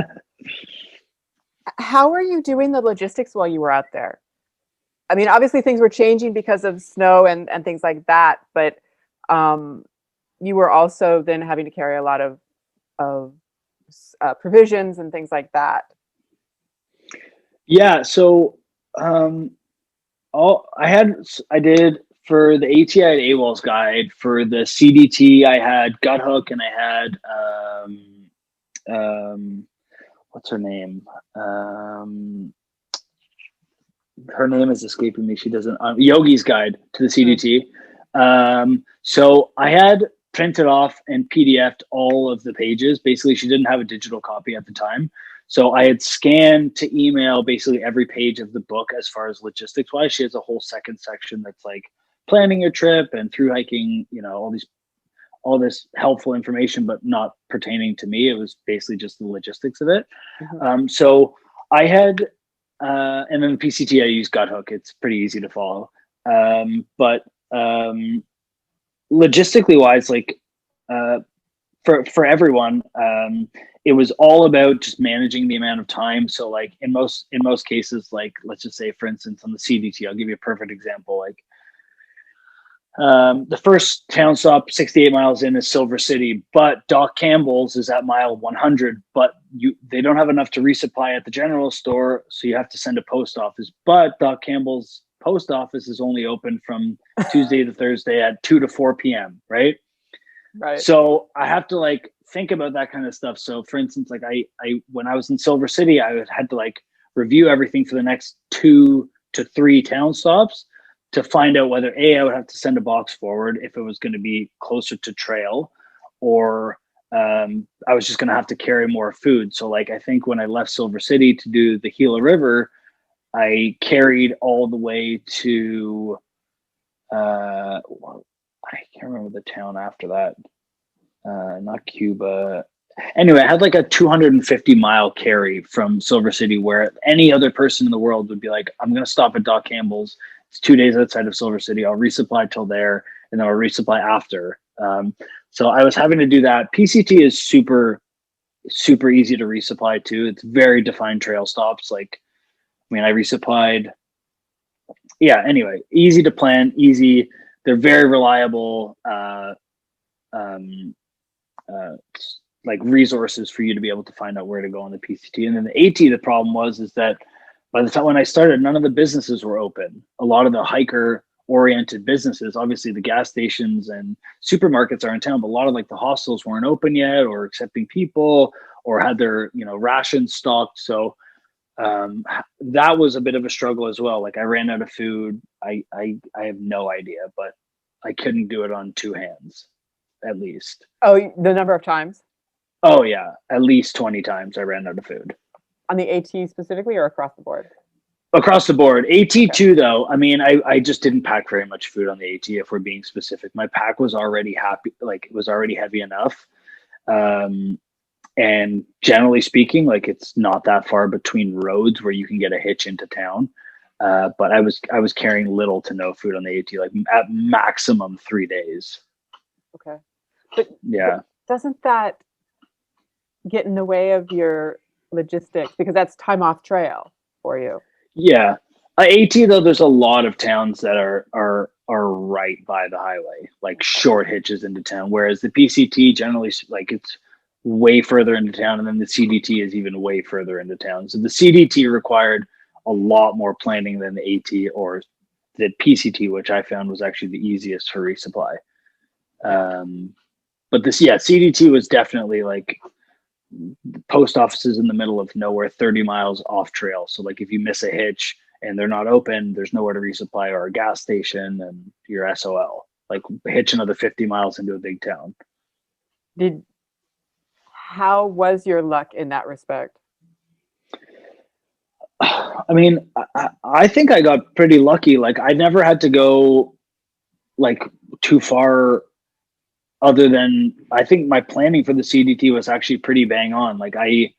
Speaker 3: How are you doing the logistics while you were out there? I mean, obviously things were changing because of snow and things like that, but you were also then having to carry a lot of provisions and things like that.
Speaker 2: Yeah. So I did for the AT, I had AWOL's guide. For the CDT, I had Gut Hook, and I had what's her name? Her name is escaping me. She doesn't. Yogi's Guide to the CDT. So I had printed off and PDF'd all of the pages. Basically, she didn't have a digital copy at the time. So I had scanned to email basically every page of the book as far as logistics wise. She has a whole second section that's like planning your trip and through hiking, all this helpful information, but not pertaining to me. It was basically just the logistics of it. So I had, and then the PCT, I use Gut Hook. It's pretty easy to follow. But logistically wise, like for everyone, it was all about just managing the amount of time. So like in most cases, like let's just say for instance on the CDT, I'll give you a perfect example. Like the first town stop 68 miles in is Silver City, but Doc Campbell's is at mile 100, but they don't have enough to resupply at the general store, so you have to send a post office. But Doc Campbell's post office is only open from Tuesday to Thursday at 2 to 4 p.m. Right. So I have to like think about that kind of stuff. So for instance, like I when I was in Silver City, I had to like review everything for the next 2 to 3 town stops to find out whether I would have to send a box forward if it was going to be closer to trail, or I was just going to have to carry more food. So like, I think when I left Silver City to do the Gila River, I carried all the way to, I can't remember the town after that. Not Cuba. Anyway, I had like a 250-mile carry from Silver City, where any other person in the world would be like, I'm going to stop at Doc Campbell's. It's 2 days outside of Silver City. I'll resupply till there, and then I'll resupply after. So I was having to do that. PCT is super, super easy to resupply to. It's very defined trail stops. Like, I mean, I resupplied. Yeah. Anyway, easy to plan, easy. They're very reliable. Like resources for you to be able to find out where to go on the PCT. And then the AT, the problem is that by the time when I started, none of the businesses were open. A lot of the hiker oriented businesses, obviously the gas stations and supermarkets are in town, but a lot of like the hostels weren't open yet, or accepting people, or had their, rations stocked. So that was a bit of a struggle as well. Like I ran out of food. I have no idea, but I couldn't do it on 2 hands, at least.
Speaker 3: Oh, the number of times?
Speaker 2: Oh yeah, at least 20 times I ran out of food.
Speaker 3: On the AT specifically, or across the board?
Speaker 2: Across the board. AT too, though. I mean, I just didn't pack very much food on the AT, if we're being specific. My pack was already it was already heavy enough. And generally speaking, like it's not that far between roads where you can get a hitch into town. But I was carrying little to no food on the AT, like at maximum 3 days.
Speaker 3: Okay. But
Speaker 2: yeah.
Speaker 3: Doesn't that get in the way of your logistics, because that's time off trail for you?
Speaker 2: Yeah. AT though, there's a lot of towns that are right by the highway, like short hitches into town, whereas the PCT generally, like it's way further into town, and then the CDT is even way further into town. So the CDT required a lot more planning than the AT or the PCT, which I found was actually the easiest for resupply. But CDT was definitely like post offices in the middle of nowhere, 30 miles off trail. So like if you miss a hitch and they're not open, there's nowhere to resupply, or a gas station, and you're SOL. Like hitch another 50 miles into a big town.
Speaker 3: How was your luck in that respect?
Speaker 2: I mean, I think I got pretty lucky. Like I never had to go like too far, other than I think my planning for the CDT was actually pretty bang on. Like I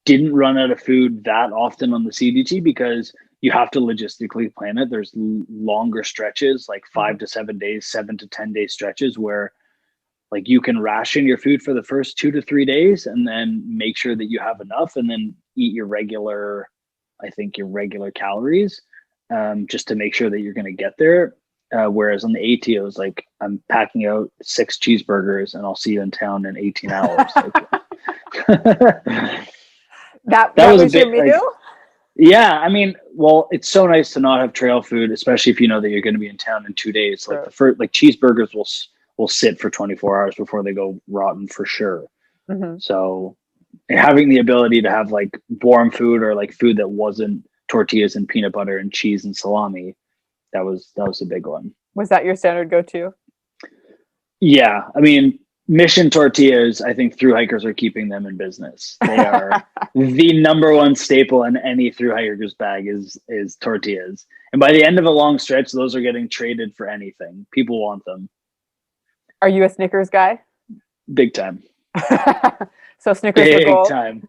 Speaker 2: didn't run out of food that often on the CDT because you have to logistically plan it. There's longer stretches, like 5 to 7 days, 7 to 10 day stretches where like you can ration your food for the first 2 to 3 days and then make sure that you have enough, and then eat your regular calories, just to make sure that you're going to get there. Whereas on the AT, it was like, I'm packing out 6 cheeseburgers and I'll see you in town in 18 hours. Like,
Speaker 3: that was your meal?
Speaker 2: Yeah, I mean, well, it's so nice to not have trail food, especially if you know that you're going to be in town in 2 days. Like
Speaker 3: True.
Speaker 2: the first, like cheeseburgers will sit for 24 hours before they go rotten for sure.
Speaker 3: Mm-hmm.
Speaker 2: So having the ability to have like warm food or like food that wasn't tortillas and peanut butter and cheese and salami, that was a big one.
Speaker 3: Was that your standard go-to?
Speaker 2: Yeah, I mean, Mission tortillas, I think thru hikers are keeping them in business. They are the number one staple in any thru hiker's bag is tortillas. And by the end of a long stretch, those are getting traded for anything. People want them
Speaker 3: Are you a Snickers guy?
Speaker 2: big time.
Speaker 3: So Snickers for
Speaker 2: Big
Speaker 3: gold?
Speaker 2: time.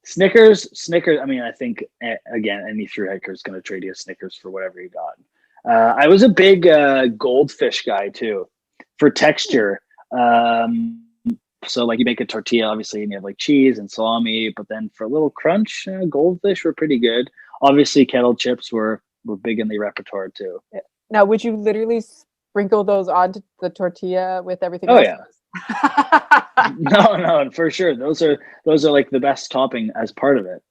Speaker 2: Snickers. I mean, I think again, any thru hiker is going to trade you a Snickers for whatever you got. I was a big goldfish guy too, for texture. So like you make a tortilla, obviously, and you have like cheese and salami, but then for a little crunch, goldfish were pretty good. Obviously, kettle chips were big in the repertoire too.
Speaker 3: Now, would you literally sprinkle those onto the tortilla with everything
Speaker 2: Oh
Speaker 3: else?
Speaker 2: yeah. No, for sure. Those are like the best topping as part of it.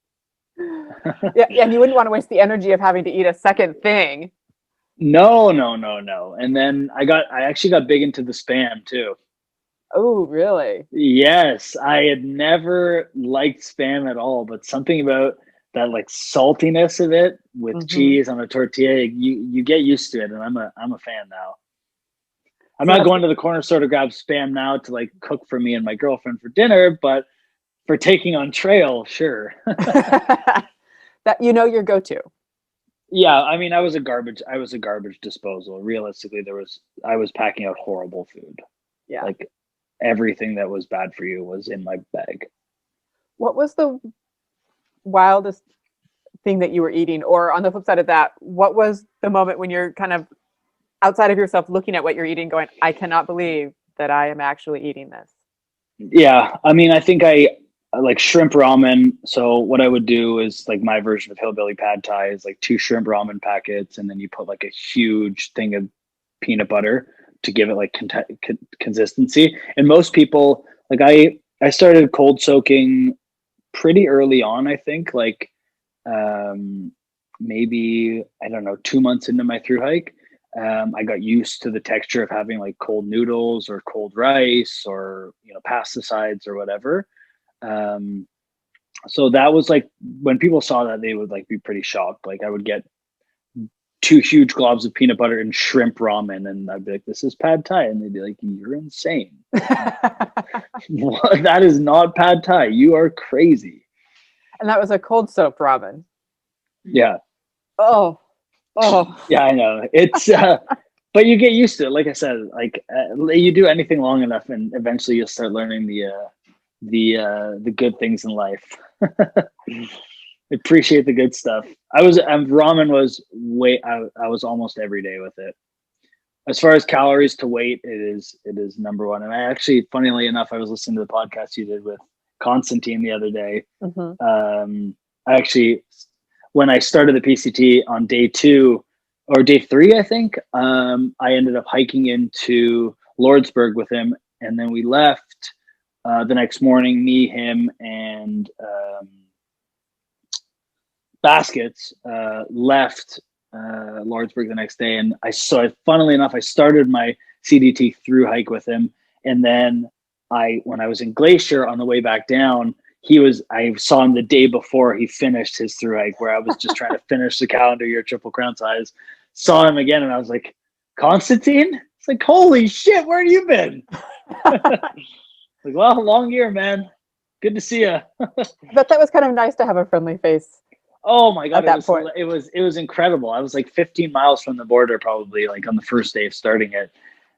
Speaker 3: Yeah, and you wouldn't want to waste the energy of having to eat a second thing.
Speaker 2: No. And then I actually got big into the Spam too.
Speaker 3: Oh, really?
Speaker 2: Yes, I had never liked Spam at all, but something about that like saltiness of it with cheese on a tortilla, you get used to it, and I'm a fan now. I'm not going to the corner store to grab Spam now to like cook for me and my girlfriend for dinner, but for taking on trail, sure.
Speaker 3: That your go-to.
Speaker 2: Yeah, I mean, I was a garbage disposal. Realistically, I was packing out horrible food.
Speaker 3: Yeah.
Speaker 2: Like everything that was bad for you was in my bag.
Speaker 3: What was the wildest thing that you were eating? Or on the flip side of that, what was the moment when you're kind of outside of yourself looking at what you're eating going, I cannot believe that I am actually eating this?
Speaker 2: Yeah, I mean, I think I like shrimp ramen. So what I would do is like my version of hillbilly pad thai is like 2 shrimp ramen packets, and then you put like a huge thing of peanut butter to give it like consistency. And most people, like I started cold soaking pretty early on. I think like maybe I don't know 2 months into my thru hike. I got used to the texture of having like cold noodles or cold rice or pesticides or whatever. So that was like when people saw that, they would like be pretty shocked. Like I would get 2 huge globs of peanut butter and shrimp ramen, and I'd be like, "This is pad thai," and they'd be like, "You're insane. That is not pad thai. You are crazy."
Speaker 3: And that was a cold soaked ramen.
Speaker 2: Yeah.
Speaker 3: Oh.
Speaker 2: Yeah, I know. It's but you get used to it. Like I said, like you do anything long enough, and eventually you'll start learning the good things in life. Appreciate the good stuff. Ramen was I was almost every day with it. As far as calories to weight, it is number one. And I actually, funnily enough, I was listening to the podcast you did with Constantine the other day. I actually, when I started the PCT on day 2 or day 3, I think, I ended up hiking into Lordsburg with him, and then we left the next morning. Me, him, and Baskets left Lordsburg the next day, and funnily enough, I started my CDT thru hike with him, and then when I was in Glacier on the way back down, I saw him the day before he finished his thru hike, where I was just trying to finish the calendar year Triple Crown. So I saw him again, and I was like, Constantine? It's like, holy shit, where have you been? Like, well, long year, man. Good to see you.
Speaker 3: But that was kind of nice to have a friendly face.
Speaker 2: Oh my God.
Speaker 3: It
Speaker 2: was incredible. I was like 15 miles from the border, probably like on the first day of starting it.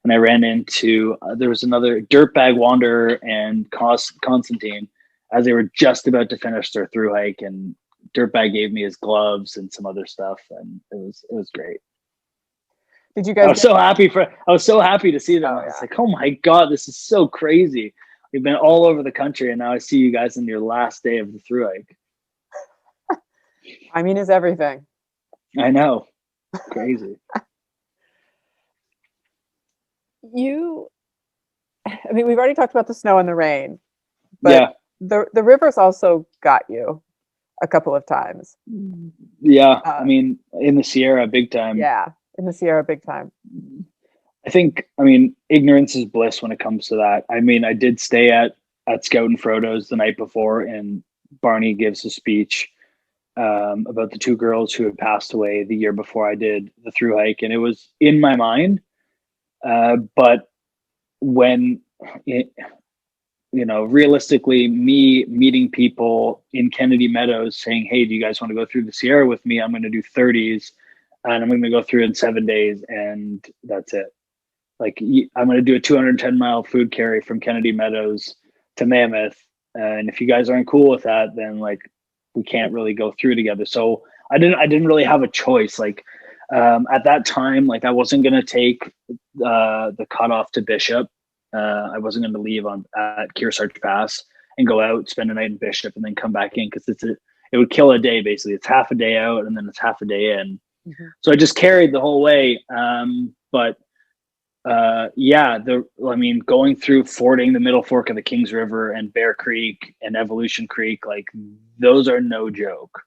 Speaker 2: And I ran into, there was another dirtbag wanderer and Constantine as they were just about to finish their thru hike, and dirtbag gave me his gloves and some other stuff. And it was great.
Speaker 3: Did you guys?
Speaker 2: I was so happy to see them. I was like, oh my God, this is so crazy. We've been all over the country, and now I see you guys on your last day of the thru hike.
Speaker 3: I mean, is everything.
Speaker 2: I know. Crazy.
Speaker 3: We've already talked about the snow and the rain, but the rivers also got you. a couple of times.
Speaker 2: Yeah, I mean, in the Sierra, big time.
Speaker 3: Yeah, in the Sierra, big time.
Speaker 2: I think, I mean, ignorance is bliss when it comes to that. I mean, I did stay at Scout and Frodo's the night before, and Barney gives a speech about the two girls who had passed away the year before I did the thru hike, and it was in my mind. But when it, realistically, me meeting people in Kennedy Meadows saying, "Hey, do you guys want to go through the Sierra with me? I'm going to do 30s, and I'm going to go through in 7 days, and that's it." Like, I'm going to do a 210-mile food carry from Kennedy Meadows to Mammoth, and if you guys aren't cool with that, then like we can't really go through together. So I didn't really have a choice. Like at that time, like I wasn't going to take the cutoff to Bishop. I wasn't going to leave at Kearsarge Pass and go out, spend a night in Bishop, and then come back in, because it would kill a day. Basically, it's half a day out and then it's half a day in. Mm-hmm. So I just carried the whole way. Going through fording the Middle Fork of the Kings River and Bear Creek and Evolution Creek, like those are no joke.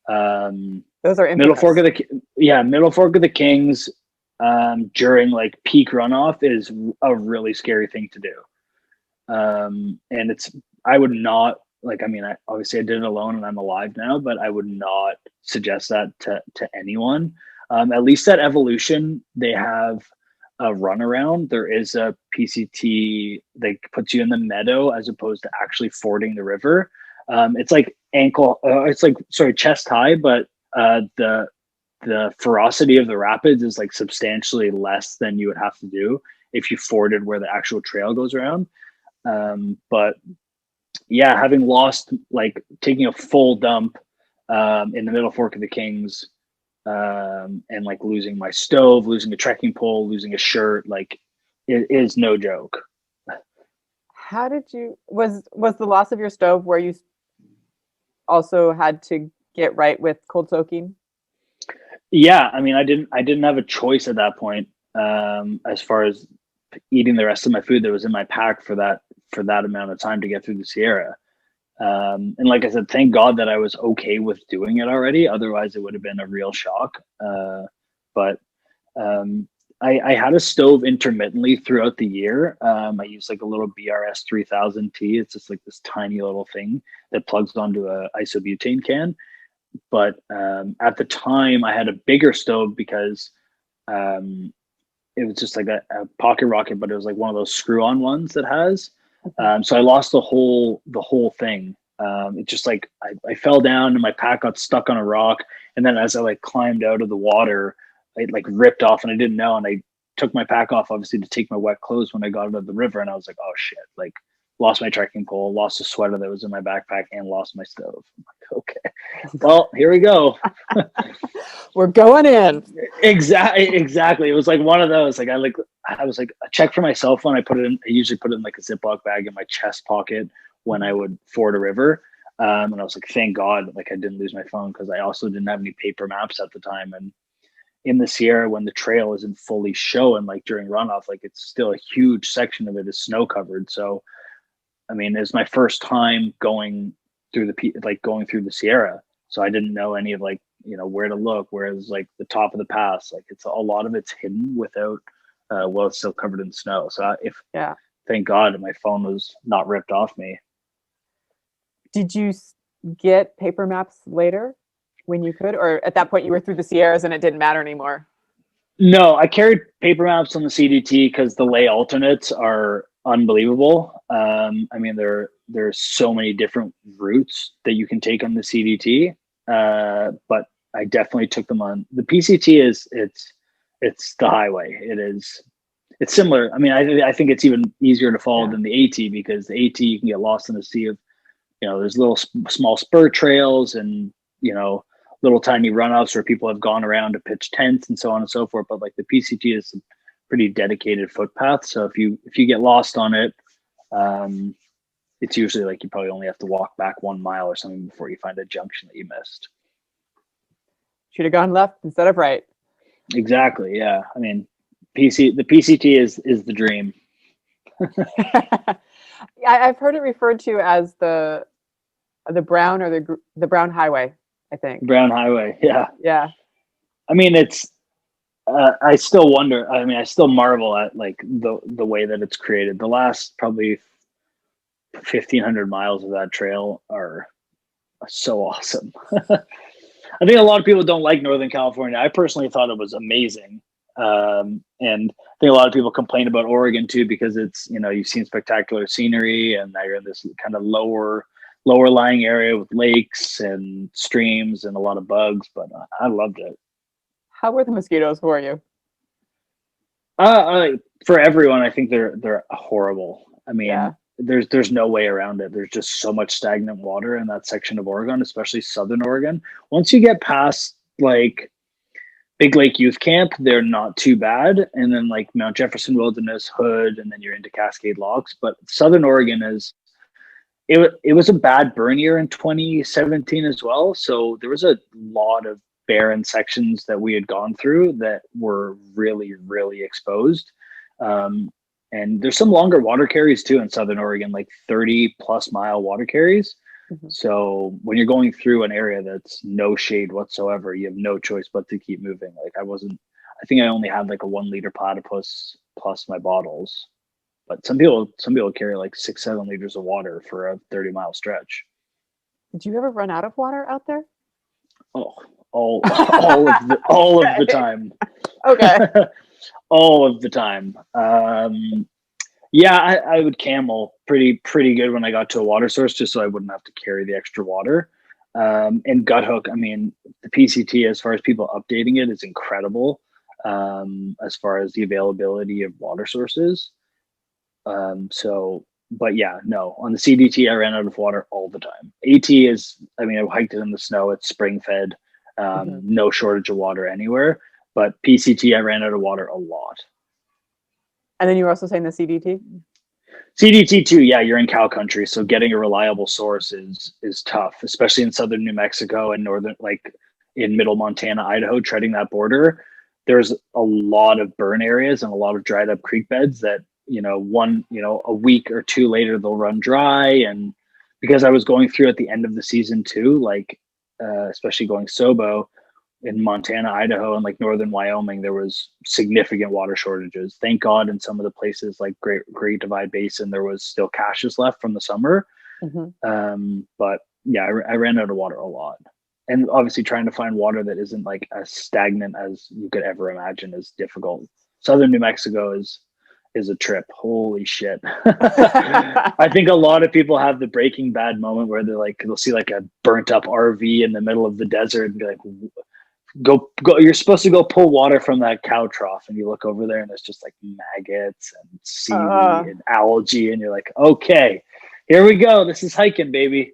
Speaker 3: Those are infamous.
Speaker 2: Middle Fork of the Kings during like peak runoff is a really scary thing to do. And I would not, like, I mean, obviously I did it alone and I'm alive now, but I would not suggest that to anyone. At least at Evolution, they have a runaround. There is a PCT that puts you in the meadow as opposed to actually fording the river. It's like chest high, but the ferocity of the rapids is like substantially less than you would have to do if you forded where the actual trail goes around. But yeah, having lost, like taking a full dump in the Middle Fork of the Kings, and like losing my stove, losing a trekking pole, losing a shirt, like it is no joke.
Speaker 3: How did you, was the loss of your stove where you also had to get right with cold soaking?
Speaker 2: Yeah, I mean, I didn't have a choice at that point, as far as eating the rest of my food that was in my pack for that amount of time to get through the Sierra. And like I said, thank God that I was okay with doing it already. Otherwise, it would have been a real shock. But I had a stove intermittently throughout the year. I used like a little BRS 3000T. It's just like this tiny little thing that plugs onto a isobutane can. But at the time, I had a bigger stove because it was just like a pocket rocket, but it was like one of those screw-on ones that has. So I lost the whole thing. It just like I fell down and my pack got stuck on a rock, and then as I like climbed out of the water, it like ripped off, and I didn't know, and I took my pack off obviously to take my wet clothes when I got out of the river, and I was like, oh shit, like lost my trekking pole, lost a sweater that was in my backpack, and lost my stove. I'm like, okay, well, here we go.
Speaker 3: We're going in.
Speaker 2: Exactly. It was like one of those. Like I was like, I checked for my cell phone. I usually put it in like a Ziploc bag in my chest pocket when I would ford a river. And I was like, thank God, like I didn't lose my phone, because I also didn't have any paper maps at the time. And in the Sierra, when the trail isn't fully shown, like during runoff, like it's still a huge section of it is snow covered. So, I mean, it's my first time going through the Sierra. So I didn't know any of like, where to look, whereas like the top of the pass, like it's a lot of it's hidden without, it's still covered in snow. So thank God my phone was not ripped off me.
Speaker 3: Did you get paper maps later when you could, or at that point you were through the Sierras and it didn't matter anymore?
Speaker 2: No, I carried paper maps on the CDT because the lay alternates are unbelievable. I mean, there's so many different routes that you can take on the CDT, but I definitely took them on the PCT. It's the highway. It's similar. I mean, I think it's even easier to follow than the AT, because the AT you can get lost in a sea of, there's little small spur trails and little tiny runoffs where people have gone around to pitch tents and so on and so forth. But like the PCT is a pretty dedicated footpath. So if you get lost on it, it's usually like you probably only have to walk back 1 mile or something before you find a junction that you missed.
Speaker 3: Should have gone left instead of right.
Speaker 2: Exactly. Yeah. I mean, the PCT is the dream.
Speaker 3: I've heard it referred to as the The brown or the brown highway, I think.
Speaker 2: Brown Highway. Yeah.
Speaker 3: Yeah.
Speaker 2: I mean, it's, I still wonder, I mean, I still marvel at like the way that it's created. The last probably 1,500 miles of that trail are so awesome. I think a lot of people don't like Northern California. I personally thought it was amazing. And I think a lot of people complain about Oregon too, because it's, you know, you've seen spectacular scenery and now you're in this kind of lower lying area with lakes and streams and a lot of bugs, but I loved it.
Speaker 3: How were the mosquitoes for you?
Speaker 2: For everyone, I think they're horrible. I mean,
Speaker 3: Yeah.
Speaker 2: there's no way around it. There's just so much stagnant water in that section of Oregon, especially Southern Oregon. Once you get past like Big Lake Youth Camp, they're not too bad. And then like Mount Jefferson Wilderness, Hood, and then you're into Cascade Locks. But Southern Oregon it was a bad burn year in 2017 as well. So there was a lot of barren sections that we had gone through that were really, really exposed. And there's some longer water carries too in Southern Oregon, like 30+ mile water carries.
Speaker 3: Mhm.
Speaker 2: So when you're going through an area that's no shade whatsoever, you have no choice but to keep moving. Like I think I only had like a 1 liter platypus plus my bottles, but some people carry like 6-7 liters of water for a 30-mile stretch.
Speaker 3: Did you ever run out of water out there?
Speaker 2: Oh, all of the time.
Speaker 3: Okay.
Speaker 2: All of the time. Yeah, I would camel pretty good when I got to a water source, just so I wouldn't have to carry the extra water. And gut hook, I mean, the PCT, as far as people updating it, is incredible. As far as the availability of water sources. But yeah, no, on the CDT, I ran out of water all the time. AT is, I mean, I hiked it in the snow. It's spring fed, no shortage of water anywhere. But PCT, I ran out of water a lot.
Speaker 3: And then you were also saying the CDT?
Speaker 2: CDT too, yeah, you're in cow country, so getting a reliable source is tough, especially in southern New Mexico and northern, like in middle Montana, Idaho, treading that border. There's a lot of burn areas and a lot of dried up creek beds that, a week or two later they'll run dry. And because I was going through at the end of the season too, like especially going Sobo in Montana, Idaho, and like northern Wyoming, there was significant water shortages. Thank God in some of the places like Great Divide Basin, there was still caches left from the summer. But yeah, I ran out of water a lot. And obviously trying to find water that isn't like as stagnant as you could ever imagine is difficult. Southern New Mexico is a trip. Holy shit. I think a lot of people have the Breaking Bad moment where they'll see like a burnt up RV in the middle of the desert and be like, go, you're supposed to go pull water from that cow trough, and you look over there and there's just like maggots and seaweed and algae, and you're like, okay, here we go, this is hiking, baby.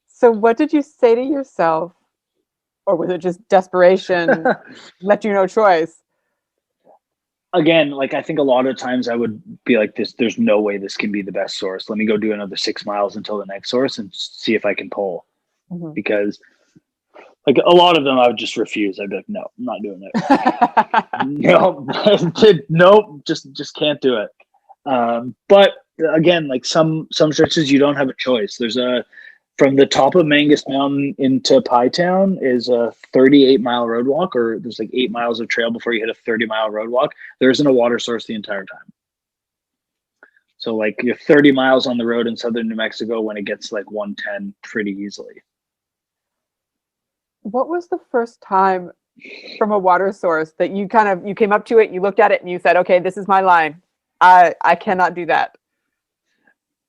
Speaker 3: So what did you say to yourself, or was it just desperation left you no choice?
Speaker 2: Again, like I think a lot of times I would be like, there's no way this can be the best source. Let me go do another 6 miles until the next source and see if I can pull. Because like a lot of them I would just refuse. I'd be like, no, I'm not doing it. No, nope, just can't do it. But again, like some stretches you don't have a choice. There's from the top of Mangus Mountain into Pie Town is a 38-mile road walk, or there's like 8 miles of trail before you hit a 30-mile road walk. There isn't a water source the entire time. So like you're 30 miles on the road in southern New Mexico when it gets like 110 pretty easily.
Speaker 3: What was the first time from a water source that you came up to it, you looked at it and you said, okay, this is my line. I cannot do that.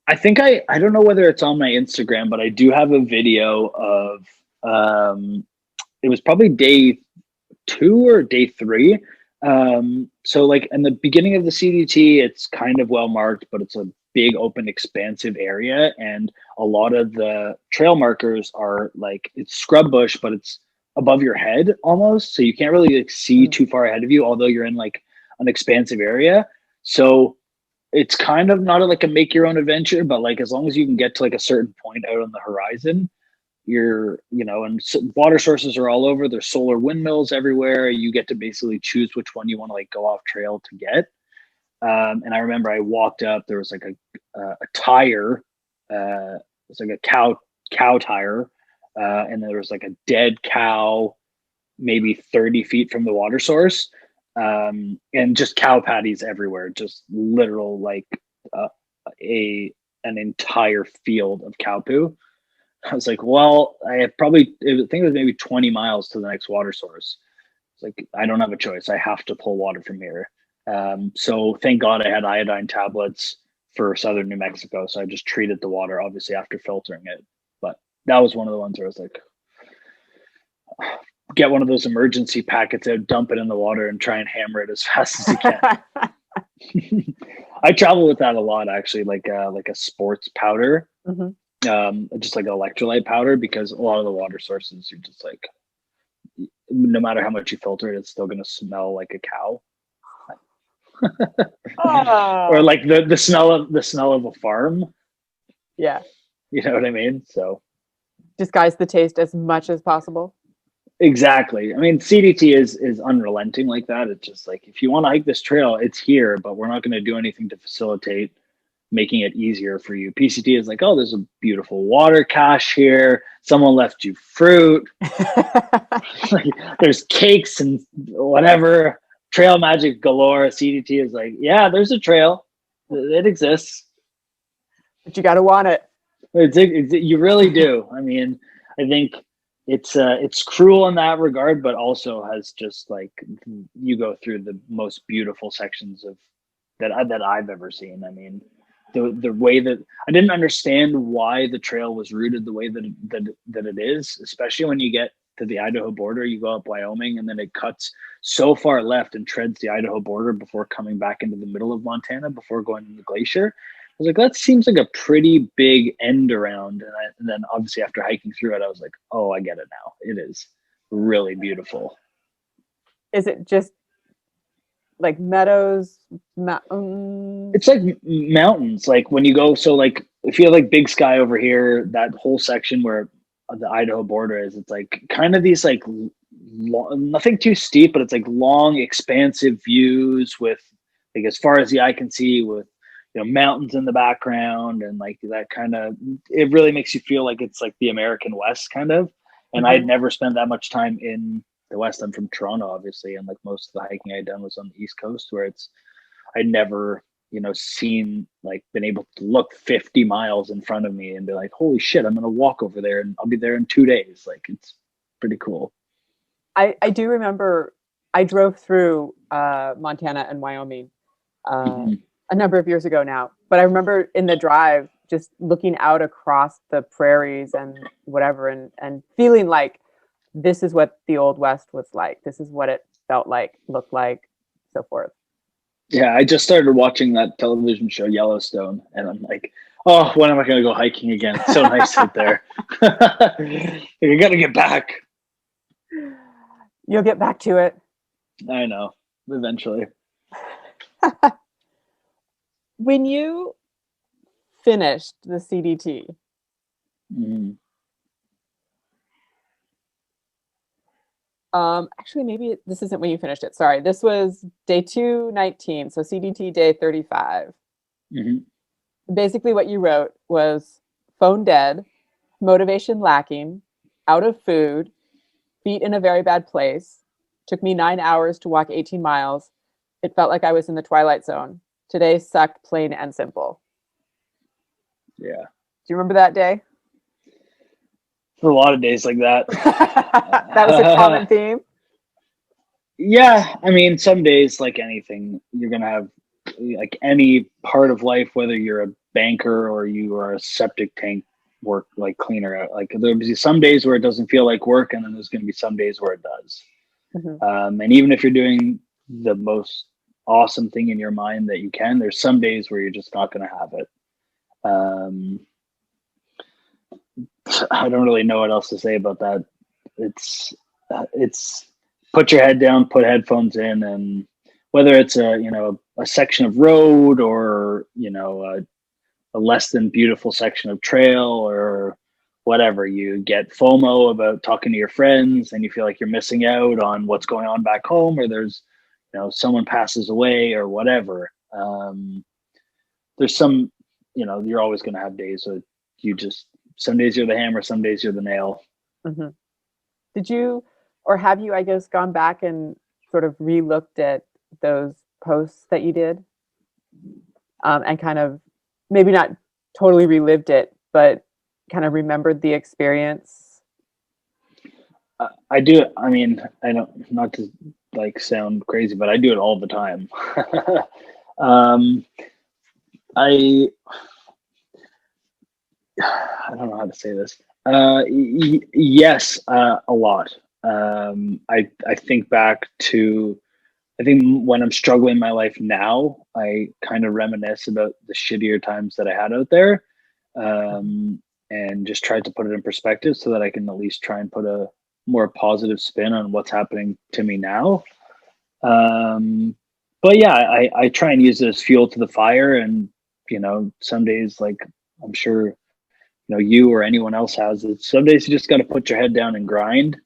Speaker 2: I think I don't know whether it's on my Instagram, but I do have a video of it was probably day 2 or day 3. So like in the beginning of the CDT, it's kind of well marked, but it's a big open expansive area, and a lot of the trail markers are like, it's scrub bush, but it's above your head almost, so you can't really like see too far ahead of you, although you're in like an expansive area. So it's kind of not like a make your own adventure, but like as long as you can get to like a certain point out on the horizon, you're, and water sources are all over. There's solar windmills everywhere. You get to basically choose which one you want to like go off trail to get. And I remember I walked up, there was like a tire, was like a cow tire, and there was like a dead cow maybe 30 feet from the water source, and just cow patties everywhere, just literal like an entire field of cow poo. I was like, well, I think it was maybe 20 miles to the next water source. It's like, I don't have a choice. I have to pull water from here. So thank God I had iodine tablets for southern New Mexico. So I just treated the water, obviously, after filtering it. But that was one of the ones where I was like, get one of those emergency packets out, dump it in the water, and try and hammer it as fast as you can. I travel with that a lot, actually, like a sports powder, just like electrolyte powder, because a lot of the water sources, you're just like, no matter how much you filter it, it's still going to smell like a cow. Or like the smell of a farm.
Speaker 3: Yeah.
Speaker 2: You know what I mean? So
Speaker 3: disguise the taste as much as possible.
Speaker 2: Exactly. I mean, CDT is unrelenting like that. It's just like, if you want to hike this trail, it's here, but we're not going to do anything to facilitate making it easier for you. PCT is like, oh, there's a beautiful water cache here. Someone left you fruit. Like, there's cakes and whatever. Trail magic galore. CDT is like, yeah, there's a trail. It exists.
Speaker 3: But you got to want it.
Speaker 2: You really do. I mean, I think it's cruel in that regard, but also has just like, you go through the most beautiful sections of that I've ever seen. I mean, the way that I didn't understand why the trail was routed the way that it is, especially when you get to the Idaho border. You go up Wyoming and then it cuts so far left and treads the Idaho border before coming back into the middle of Montana before going to the glacier. I was like, that seems like a pretty big end around. And then obviously after hiking through it, I was like, oh, I get it now. It is really beautiful.
Speaker 3: Is it just like meadows, mountains?
Speaker 2: It's like mountains. Like when you go, so like if you have like Big Sky over here, that whole section where the Idaho border is, it's like kind of these like nothing too steep, but it's like long, expansive views with like as far as the eye can see, with mountains in the background, and like that kind of, it really makes you feel like it's like the American West kind of. And I'd never spent that much time in the West. I'm from Toronto, obviously, and like most of the hiking I'd done was on the East Coast, where I'd never seen, like, been able to look 50 miles in front of me and be like, holy shit, I'm gonna walk over there and I'll be there in 2 days. Like, it's pretty cool.
Speaker 3: I do remember I drove through Montana and Wyoming a number of years ago now, but I remember in the drive just looking out across the prairies and whatever, and feeling like this is what the Old West was like. This is what it felt like, looked like, so forth. Yeah,
Speaker 2: I just started watching that television show Yellowstone, and I'm like, oh, when am I going to go hiking again? It's so nice out there. I got to get back.
Speaker 3: You'll get back to it.
Speaker 2: I know, eventually.
Speaker 3: When you finished the CDT, actually, maybe this isn't when you finished it. Sorry, this was day 219, so CDT day 35. Basically, what you wrote was phone dead, motivation lacking, out of food, feet in a very bad place. Took me 9 hours to walk 18 miles. It felt like I was in the Twilight Zone. Today sucked, plain and simple.
Speaker 2: Yeah.
Speaker 3: Do you remember that day?
Speaker 2: A lot of days like that.
Speaker 3: That was a common theme.
Speaker 2: Yeah, I mean, some days, like anything, you're gonna have, like any part of life, whether you're a banker or you are a septic tank work, like cleaner out, like there'll be some days where it doesn't feel like work, and then there's gonna be some days where it does. And even if you're doing the most awesome thing in your mind that you can, there's some days where you're just not gonna have it. I don't really know what else to say about that. It's put your head down, put headphones in, and whether it's a section of road or a less than beautiful section of trail or whatever, you get FOMO about talking to your friends and you feel like you're missing out on what's going on back home, or there's someone passes away or whatever. There's some, you're always going to have days where you just some days you're the hammer, some days you're the nail.
Speaker 3: Mm-hmm. Did you, or have you, I guess, gone back and sort of re-looked at those posts that you did, and kind of maybe not totally relived it, but kind of remembered the experience?
Speaker 2: I do. I mean, I don't, not to like sound crazy, but I do it all the time. I don't know how to say this. Yes, a lot. I think back to, I think when I'm struggling in my life now, I kind of reminisce about the shittier times that I had out there, and just try to put it in perspective so that I can at least try and put a more positive spin on what's happening to me now. But yeah, I try and use it as fuel to the fire. And, some days, like I'm sure, you or anyone else has it. Some days you just got to put your head down and grind,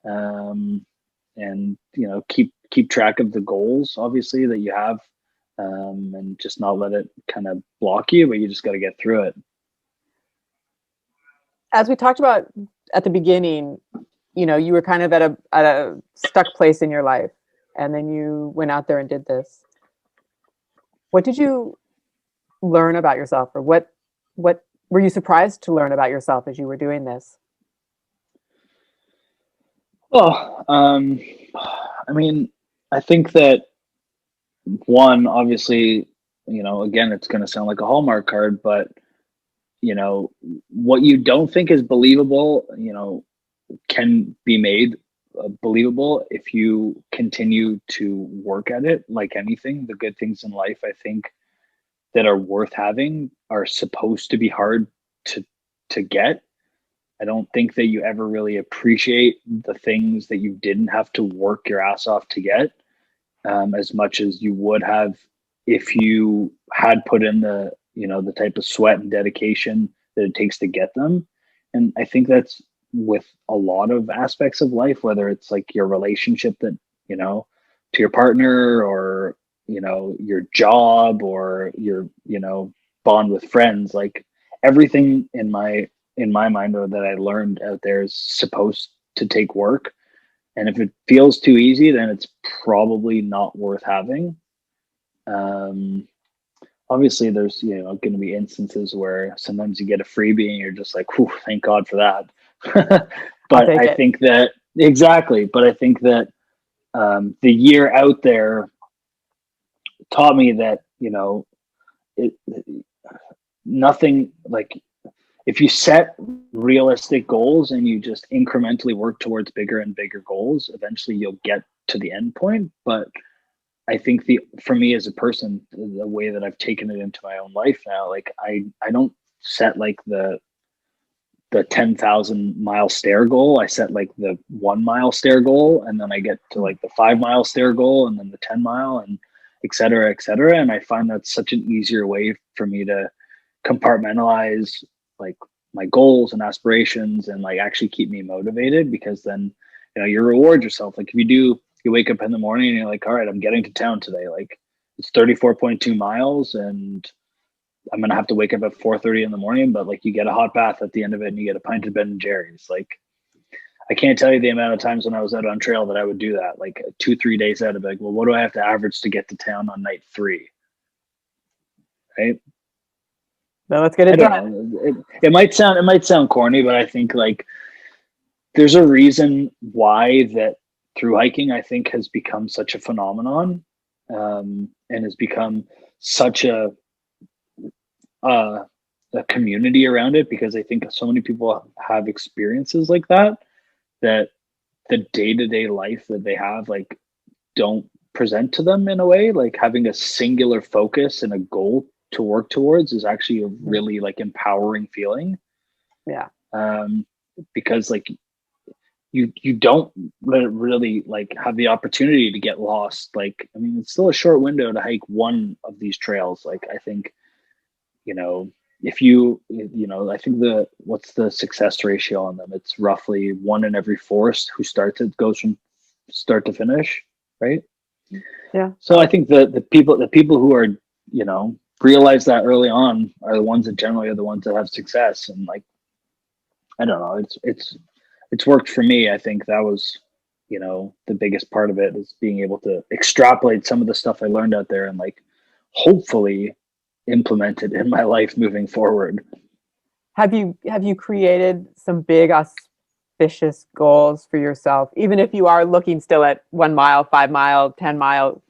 Speaker 2: and, keep track of the goals, obviously, that you have, and just not let it kind of block you, but you just got to get through it.
Speaker 3: As we talked about at the beginning, you were kind of at a stuck place in your life, and then you went out there and did this. What did you learn about yourself, or what were you surprised to learn about yourself as you were doing this?
Speaker 2: Well, I mean, I think that one, obviously, again, it's going to sound like a Hallmark card, but what you don't think is believable, can be made believable if you continue to work at it. Like anything, the good things in life, I think, that are worth having are supposed to be hard to get. I don't think that you ever really appreciate the things that you didn't have to work your ass off to get, as much as you would have if you had put in the type of sweat and dedication that it takes to get them. And I think that's with a lot of aspects of life, whether it's like your relationship that, to your partner, or, your job, or your, bond with friends. Like everything in my mind, or that I learned out there, is supposed to take work. And if it feels too easy, then it's probably not worth having. Obviously there's, going to be instances where sometimes you get a freebie and you're just like, whew, thank God for that. But I think that, exactly. But I think that, the year out there taught me that, nothing, like, if you set realistic goals and you just incrementally work towards bigger and bigger goals, eventually you'll get to the end point. But I think for me as a person, the way that I've taken it into my own life now, like I don't set like the 10,000 mile stair goal. I set like the 1 mile stair goal, and then I get to like the 5 mile stair goal, and then the 10 mile, and et cetera, et cetera. And I find that's such an easier way for me to compartmentalize like my goals and aspirations, and like actually keep me motivated, because then, you reward yourself. Like if you wake up in the morning and you're like, all right, I'm getting to town today. Like it's 34.2 miles and I'm going to have to wake up at 4:30 in the morning, but like you get a hot bath at the end of it and you get a pint of Ben & Jerry's. Like I can't tell you the amount of times when I was out on trail that I would do that, like 2-3 days out of it. Like, well, what do I have to average to get to town on night 3? Right.
Speaker 3: Now let's get it done.
Speaker 2: It might sound corny, but I think like there's a reason why that through hiking, I think, has become such a phenomenon, and has become such a community around it, because I think so many people have experiences like that the day-to-day life that they have like don't present to them in a way. Like having a singular focus and a goal to work towards is actually a really like empowering feeling.
Speaker 3: Yeah.
Speaker 2: Because like you don't really like have the opportunity to get lost. Like, I mean, it's still a short window to hike one of these trails. Like I think, if I think what's the success ratio on them? It's roughly 1 in every 4 who starts it goes from start to finish, right?
Speaker 3: Yeah.
Speaker 2: So I think the people who are, realize that early on are the ones that generally are the ones that have success. And like I don't know. It's worked for me. I think that was, the biggest part of it is being able to extrapolate some of the stuff I learned out there and like hopefully implement it in my life moving forward.
Speaker 3: Have you created some big auspicious goals for yourself, even if you are looking still at 1 mile, 5 mile, 10 mile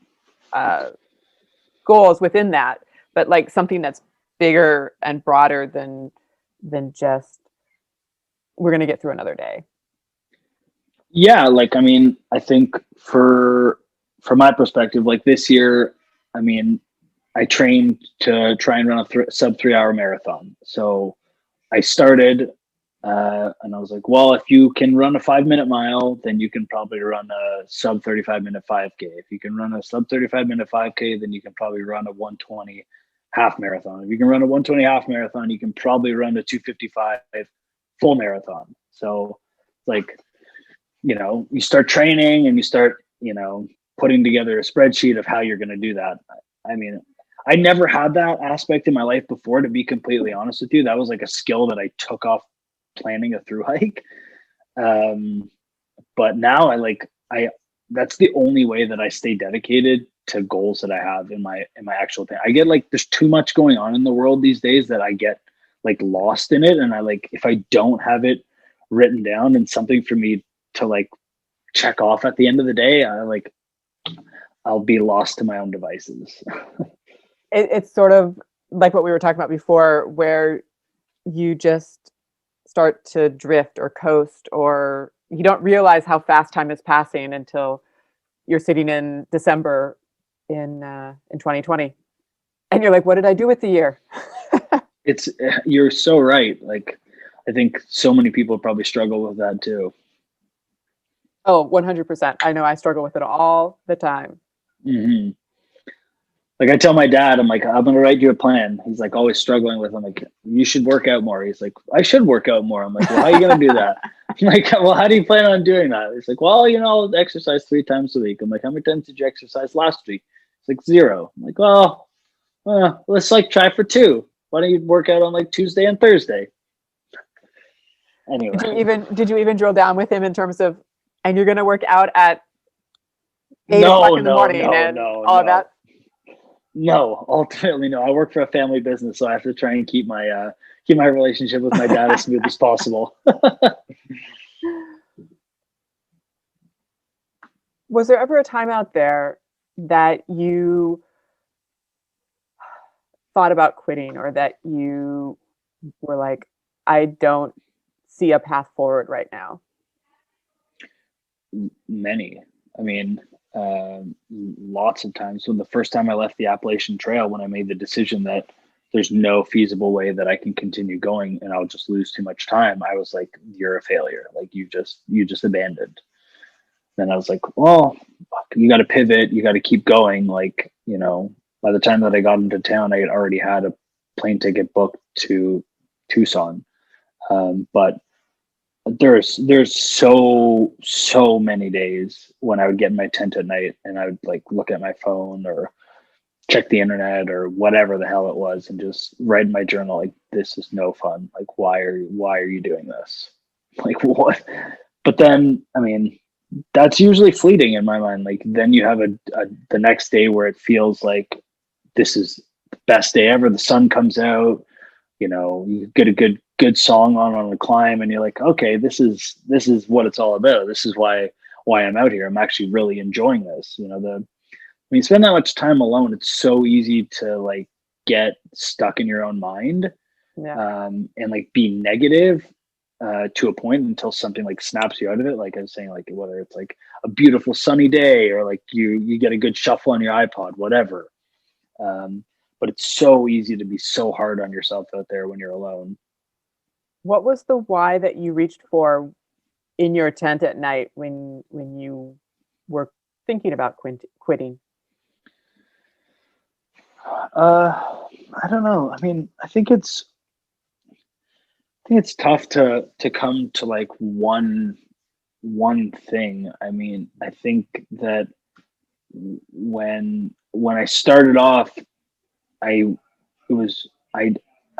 Speaker 3: goals within that, but like something that's bigger and broader than just we're going to get through another day?
Speaker 2: Yeah, like I mean, I think from my perspective, like this year, I mean, I trained to try and run a sub 3 hour marathon. So I started, and I was like, well, if you can run a 5 minute mile, then you can probably run a sub 35 minute 5K. If you can run a sub 35 minute 5K, then you can probably run a 120 half marathon. If you can run a 120 half marathon, you can probably run a 255 full marathon. So like, you start training and you start, putting together a spreadsheet of how you're going to do that. I mean, I never had that aspect in my life before, to be completely honest with you. That was like a skill that I took off planning a thru hike. But now that's the only way that I stay dedicated to goals that I have in my actual thing. I get like, there's too much going on in the world these days that I get like lost in it. And I like, if I don't have it written down and something for me to like check off at the end of the day, I'll be lost to my own devices.
Speaker 3: It's sort of like what we were talking about before, where you just start to drift or coast, or you don't realize how fast time is passing until you're sitting in December in 2020 and you're like, what did I do with the year?
Speaker 2: You're so right. Like, I think so many people probably struggle with that too.
Speaker 3: Oh, 100%. I know I struggle with it all the time.
Speaker 2: Mm-hmm. Like I tell my dad, I'm like, I'm going to write you a plan. He's like always struggling with, I'm like, you should work out more. He's like, I should work out more. I'm like, well, how are you going to do that? I'm like, well, how do you plan on doing that? He's like, well, I'll exercise 3 times a week. I'm like, how many times did you exercise last week? It's like 0. I'm like, well, let's like try for 2. Why don't you work out on like Tuesday and Thursday? Anyway.
Speaker 3: Did you even drill down with him in terms of, and you're going to work out at 8 o'clock in the morning and all of that?
Speaker 2: No, ultimately no. I work for a family business, so I have to try and keep my relationship with my dad as smooth as possible.
Speaker 3: Was there ever a time out there that you thought about quitting, or that you were like, I don't see a path forward right now?
Speaker 2: Many. I mean, lots of times. When the first time I left the Appalachian Trail, when I made the decision that there's no feasible way that I can continue going and I'll just lose too much time, I was like, you're a failure. Like you just abandoned. Then I was like, well, you got to pivot. You got to keep going. Like, by the time that I got into town, I had already had a plane ticket booked to Tucson. But there's so many days when I would get in my tent at night and I would like look at my phone or check the internet or whatever the hell it was and just write in my journal, like, this is no fun. Like, why are you doing this? Like, what? But then, I mean, that's usually fleeting in my mind. Like, then you have the next day where it feels like this is the best day ever. The sun comes out, you get a good song on the climb, and you're like, okay, this is what it's all about. This is why I'm out here. I'm actually really enjoying this. When you spend that much time alone, it's so easy to like get stuck in your own mind.
Speaker 3: Yeah.
Speaker 2: And like be negative to a point until something like snaps you out of it. Like I was saying, like whether it's like a beautiful sunny day or like you get a good shuffle on your iPod, whatever. But it's so easy to be so hard on yourself out there when you're alone.
Speaker 3: What was the why that you reached for in your tent at night when you were thinking about quitting?
Speaker 2: I don't know. I mean, I think it's tough to come to like one thing. I mean, I think that when I started off, I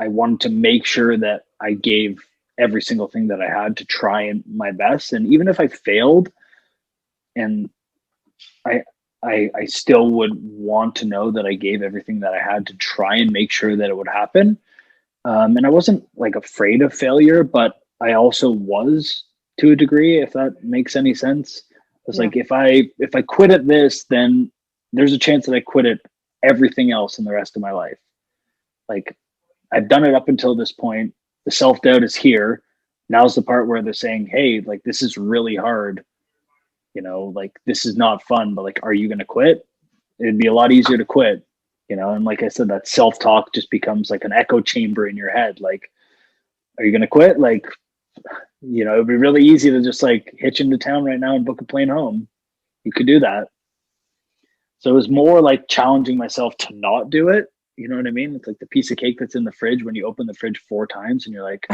Speaker 2: wanted to make sure that I gave every single thing that I had to try and my best. And even if I failed, and I still would want to know that I gave everything that I had to try and make sure that it would happen. And I wasn't like afraid of failure, but I also was, to a degree, if that makes any sense. It's like, if I quit at this, then there's a chance that I quit at everything else in the rest of my life. Like, I've done it up until this point. The self-doubt is here. Now's the part where they're saying, hey, like, this is really hard. You know, like, this is not fun, but like, are you going to quit? It'd be a lot easier to quit, you know? And like I said, that self-talk just becomes like an echo chamber in your head. Like, are you going to quit? Like, you know, it'd be really easy to just like hitch into town right now and book a plane home. You could do that. So it was more like challenging myself to not do it. You know what I mean? It's like the piece of cake that's in the fridge when you open the fridge 4 times and you're like,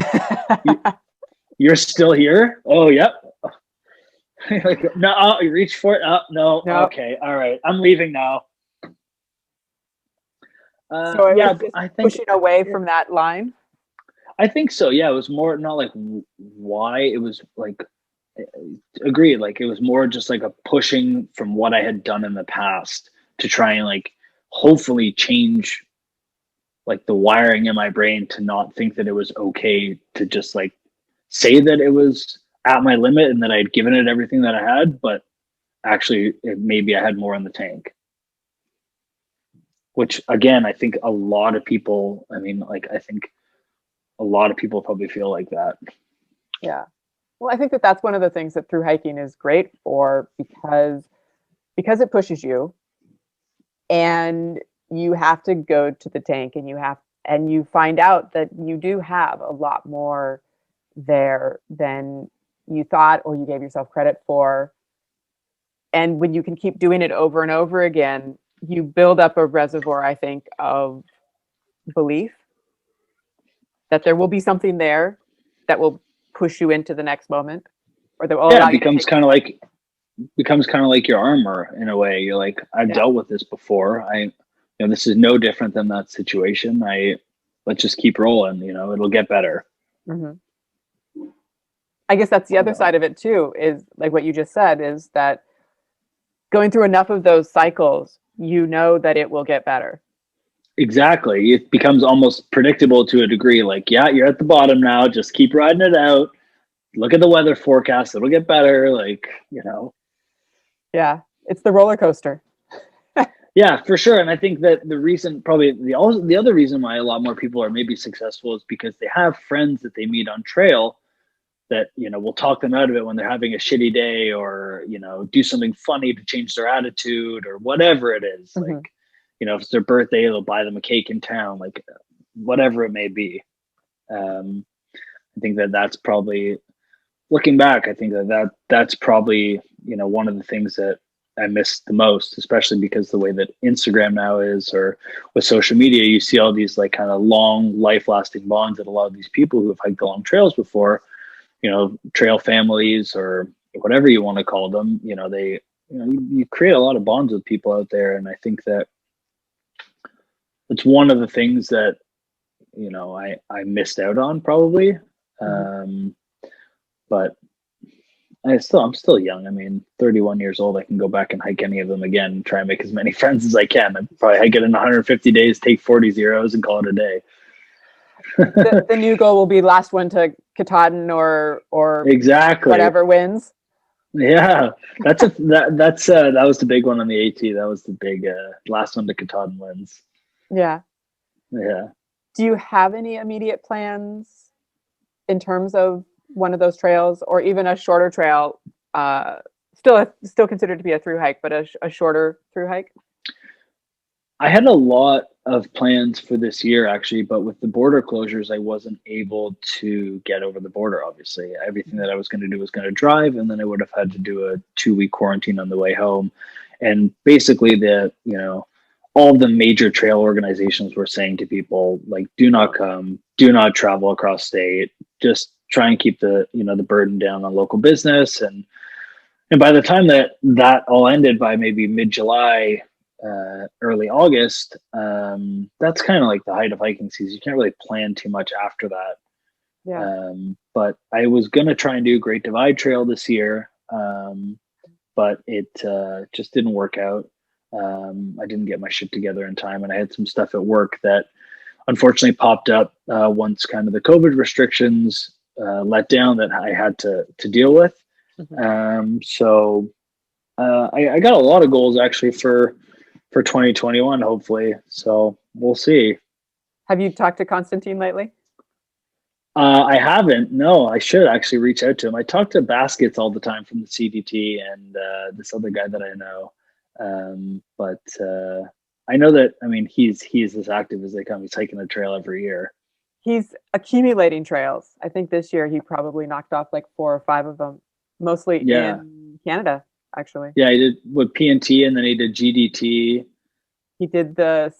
Speaker 2: you're still here? Oh, yep. Like, no, you reach for it. No. Okay. All right. I'm leaving now.
Speaker 3: So
Speaker 2: yeah, I think
Speaker 3: pushing away from that line.
Speaker 2: I think so. Yeah. It was more not like why, it was like, agreed. Like, it was more just like a pushing from what I had done in the past to try and like hopefully change like the wiring in my brain to not think that it was okay to just like say that it was at my limit and that I had given it everything that I had, but actually maybe I had more in the tank. Which again, I think a lot of people, I think a lot of people probably feel like that.
Speaker 3: Yeah. Well, I think that that's one of the things that through hiking is great for, because it pushes you and you have to go to the tank and you find out that you do have a lot more there than you thought or you gave yourself credit for. And when you can keep doing it over and over again, you build up a reservoir, I think, of belief that there will be something there that will push you into the next moment, or that will allow
Speaker 2: it becomes kind of like your armor in a way. You're like, I've dealt with this before. This is no different than that situation. Let's just keep rolling. You know, it'll get better.
Speaker 3: Mm-hmm. I guess that's the other side of it too, is like what you just said, is that going through enough of those cycles, you know that it will get better.
Speaker 2: Exactly. It becomes almost predictable to a degree. Like, yeah, you're at the bottom now. Just keep riding it out. Look at the weather forecast. It'll get better. Like, you know.
Speaker 3: Yeah. It's the roller coaster.
Speaker 2: Yeah, for sure. And I think that the reason, probably the other reason why a lot more people are maybe successful is because they have friends that they meet on trail that, you know, will talk them out of it when they're having a shitty day, or, you know, do something funny to change their attitude or whatever it is. Mm-hmm. Like, you know, if it's their birthday, they'll buy them a cake in town, like whatever it may be. I think that that's probably, looking back, I think that's probably, you know, one of the things that I miss the most, especially because the way that Instagram now is, or with social media, you see all these like kind of long life lasting bonds that a lot of these people who have hiked along trails before, you know, trail families or whatever you want to call them, you know, you create a lot of bonds with people out there. And I think that it's one of the things that, you know, I missed out on probably. But I'm still young. I mean, 31 years old. I can go back and hike any of them again and try and make as many friends as I can. I'd probably hike it in 150 days, take 40 zeros and call it a day.
Speaker 3: The new goal will be last one to Katahdin or
Speaker 2: exactly
Speaker 3: whatever wins.
Speaker 2: Yeah, that was the big one on the AT. That was the big last one to Katahdin wins.
Speaker 3: Yeah.
Speaker 2: Yeah.
Speaker 3: Do you have any immediate plans in terms of one of those trails, or even a shorter trail, still considered to be a thru hike, but a shorter thru hike?
Speaker 2: I had a lot of plans for this year actually, but with the border closures, I wasn't able to get over the border. Obviously, everything that I was going to do was going to drive, and then I would have had to do a 2-week quarantine on the way home. And basically all the major trail organizations were saying to people, like, do not come, do not travel across state, just try and keep the burden down on local business. And by the time that all ended, by maybe mid-July, early August, that's kind of like the height of hiking season. You can't really plan too much after that.
Speaker 3: Yeah.
Speaker 2: But I was going to try and do Great Divide Trail this year. But it just didn't work out. I didn't get my shit together in time, and I had some stuff at work that unfortunately popped up once kind of the COVID restrictions let down that I had to deal with. So I got a lot of goals actually for 2021, hopefully. So we'll see.
Speaker 3: Have you talked to Constantine lately?
Speaker 2: I haven't. No, I should actually reach out to him. I talk to Baskets all the time from the CDT and this other guy that I know. But I know that, I mean, he's as active as they come. He's hiking a trail every year.
Speaker 3: He's accumulating trails. I think this year he probably knocked off like 4 or 5 of them, mostly in Canada, actually.
Speaker 2: Yeah, he did with PNT, and then he did GDT.
Speaker 3: He did the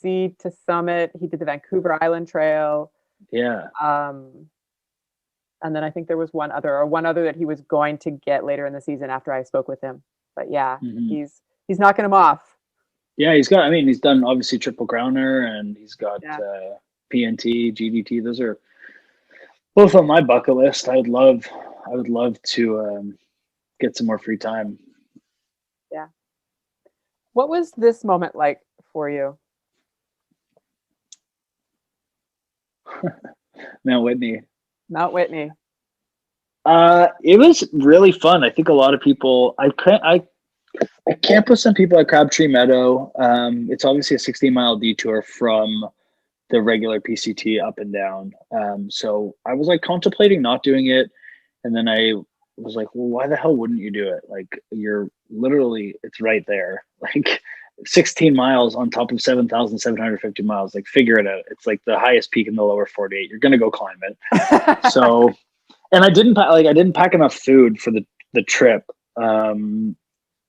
Speaker 3: Sea to Summit. He did the Vancouver Island Trail.
Speaker 2: Yeah.
Speaker 3: And then I think there was one other that he was going to get later in the season after I spoke with him. But yeah, he's knocking them off.
Speaker 2: Yeah, he's done obviously Triple Crowner, and he's got PNT, GDT. Those are both on my bucket list. I would love to get some more free time.
Speaker 3: Yeah. What was this moment like for you?
Speaker 2: Mount Whitney. It was really fun. I think a lot of people. I camped with some people at Crabtree Meadow. It's obviously a 16-mile detour from the regular PCT up and down. So I was like contemplating not doing it, and then I was like, well, why the hell wouldn't you do it? Like, you're literally, it's right there. Like 16 miles on top of 7,750 miles. Like, figure it out. It's like the highest peak in the lower 48. You're gonna go climb it. So, and I didn't pack enough food for the trip.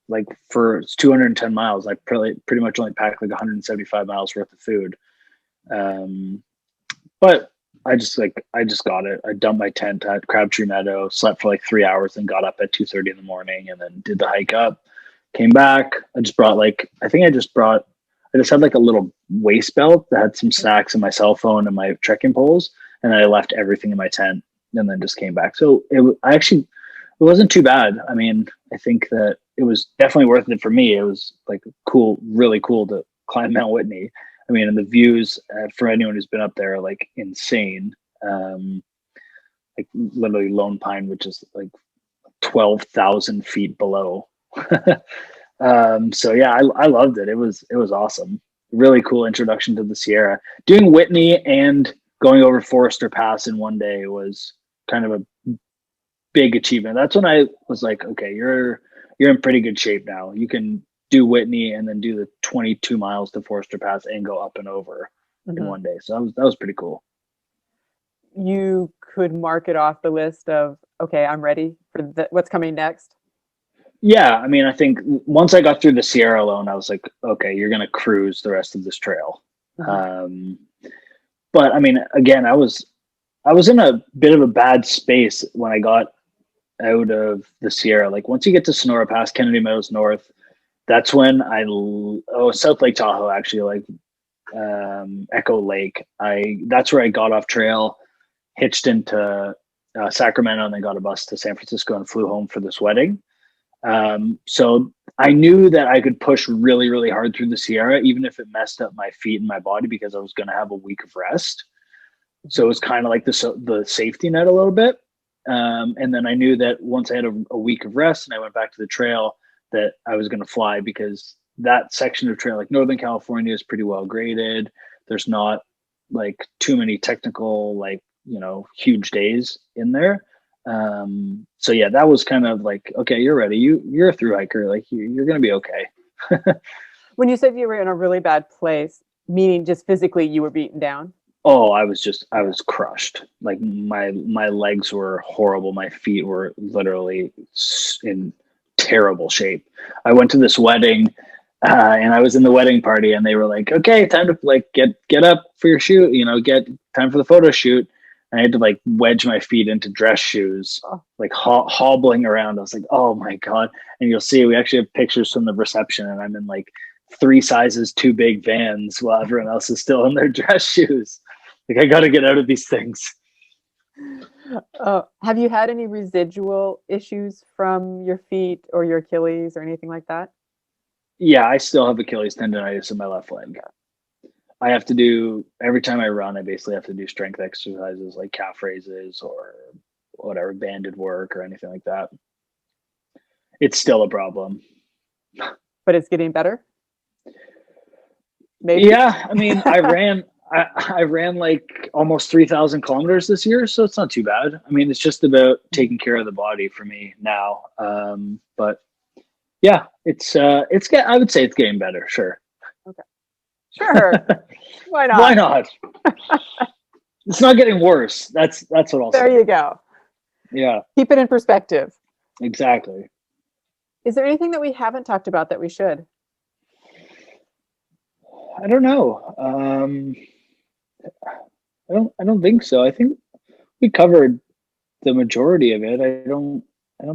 Speaker 2: Like for it's 210 miles, I pretty much only packed like 175 miles worth of food. But I just got it. I dumped my tent at Crabtree Meadow, slept for like 3 hours, and got up at 2:30 in the morning, and then did the hike up. Came back. I just had like a little waist belt that had some snacks and my cell phone and my trekking poles, and then I left everything in my tent, and then just came back. So it wasn't too bad. I mean, I think that it was definitely worth it for me. It was like cool, really cool to climb Mount Whitney. I mean, and the views for anyone who's been up there are like insane. Like literally Lone Pine, which is like 12,000 feet below. So yeah, I loved it. It was awesome. Really cool introduction to the Sierra. Doing Whitney and going over Forester Pass in one day was kind of a big achievement. That's when I was like, okay, you're in pretty good shape now. You can do Whitney and then do the 22 miles to Forester Pass and go up and over in one day. So that was pretty cool.
Speaker 3: You could mark it off the list of, okay, I'm ready for what's coming next. Yeah,
Speaker 2: I mean, I think once I got through the Sierra alone, I was like, okay, you're going to cruise the rest of this trail. But I mean, again, I was in a bit of a bad space when I got out of the Sierra. Like once you get to Sonora Pass, Kennedy Meadows North, that's when South Lake Tahoe, actually, like Echo Lake. That's where I got off trail, hitched into Sacramento, and then got a bus to San Francisco and flew home for this wedding. So I knew that I could push really, really hard through the Sierra, even if it messed up my feet and my body, because I was going to have a week of rest. So it was kind of like the safety net a little bit. And then I knew that once I had a week of rest and I went back to the trail, that I was going to fly, because that section of trail, like Northern California, is pretty well graded. There's not like too many technical, like, huge days in there. So yeah, that was kind of like, okay, you're ready. You're a thru hiker. Like you're going to be okay.
Speaker 3: When you said you were in a really bad place, meaning just physically you were beaten down?
Speaker 2: Oh, I was crushed. Like my legs were horrible. My feet were literally in terrible shape. I went to this wedding and I was in the wedding party, and they were like, okay, time to like get up for your shoot, get time for the photo shoot. And I had to like wedge my feet into dress shoes, like hobbling around. I was like, oh my God. And you'll see, we actually have pictures from the reception, and I'm in like 3 sizes too big Vans while everyone else is still in their dress shoes. Like, I got to get out of these things.
Speaker 3: Have you had any residual issues from your feet or your Achilles or anything like that?
Speaker 2: Yeah, I still have Achilles tendonitis in my left leg. I have to do, every time I run, I basically have to do strength exercises like calf raises or whatever, banded work or anything like that. It's still a problem.
Speaker 3: But it's getting better? Maybe?
Speaker 2: Yeah, I mean, I ran like almost 3,000 kilometers this year, so it's not too bad. I mean, it's just about taking care of the body for me now. But yeah, I would say it's getting better. Sure.
Speaker 3: Okay. Sure. Why not?
Speaker 2: Why not? It's not getting worse. That's what I'll say.
Speaker 3: There you go.
Speaker 2: Yeah,
Speaker 3: Keep it in perspective.
Speaker 2: exactly.
Speaker 3: Is there anything that we haven't talked about that we should?
Speaker 2: I don't know. I don't think so. I think we covered the majority of it. I don't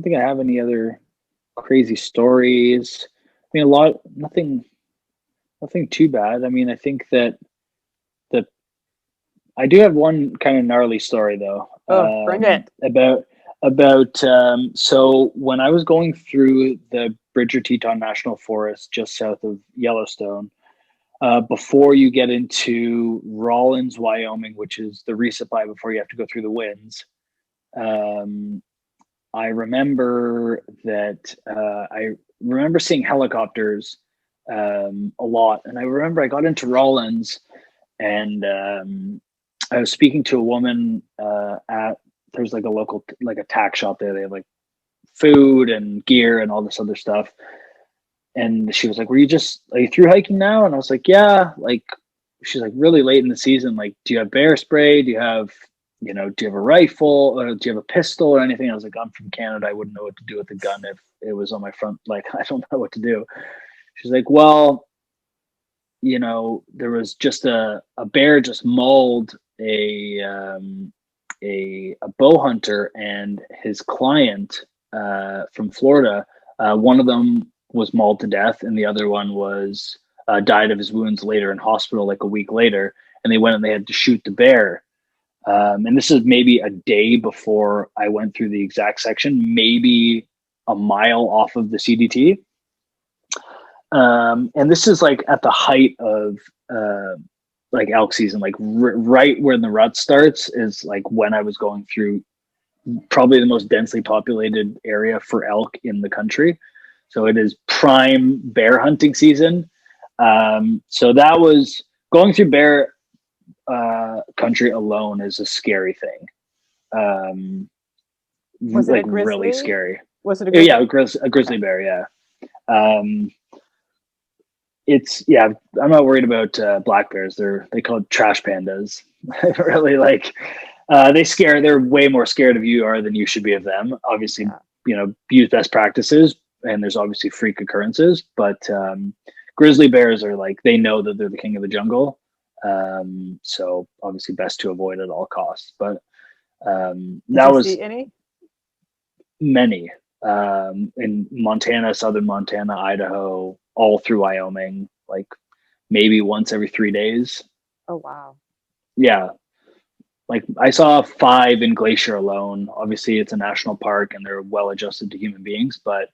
Speaker 2: think I have any other crazy stories. I mean, nothing too bad. I mean, I think that I do have one kind of gnarly story though.
Speaker 3: Oh, bring it.
Speaker 2: So when I was going through the Bridger Teton National Forest just south of Yellowstone, before you get into Rawlins, Wyoming, which is the resupply before you have to go through the winds, I remember that I remember seeing helicopters a lot, and I remember I got into Rawlins, and I was speaking to a woman there's like a local like a tack shop there. They have like food and gear and all this other stuff. And she was like, are you through hiking now? And I was like, yeah. Like, she's like, really late in the season. Like, do you have bear spray? Do you have a rifle? Or do you have a pistol or anything? I was like, I'm from Canada. I wouldn't know what to do with the gun if it was on my front. Like, I don't know what to do. She's like, well, there was just a bear just mauled a bow hunter and his client from Florida. One of them was mauled to death, and the other one was died of his wounds later in hospital, like a week later. And they went and they had to shoot the bear. And this is maybe a day before I went through the exact section, maybe a mile off of the CDT. And this is like at the height of like elk season, like right where the rut starts is like when I was going through probably the most densely populated area for elk in the country. So it is prime bear hunting season. So that was going through bear country alone is a scary thing.
Speaker 3: Was it
Speaker 2: like
Speaker 3: a grizzly?
Speaker 2: Really scary.
Speaker 3: Was it a grizzly?
Speaker 2: Yeah, a grizzly bear. Yeah. I'm not worried about black bears. They call it trash pandas. Really, like they're way more scared of you than you should be of them. Obviously, use best practices, and there's obviously freak occurrences, but grizzly bears are like, they know that they're the king of the jungle. So obviously best to avoid at all costs. But
Speaker 3: Did you see any?
Speaker 2: Many in Montana, southern Montana, Idaho, all through Wyoming, like maybe once every 3 days.
Speaker 3: Oh, wow.
Speaker 2: Yeah. Like I saw 5 in Glacier alone. Obviously it's a national park and they're well adjusted to human beings, but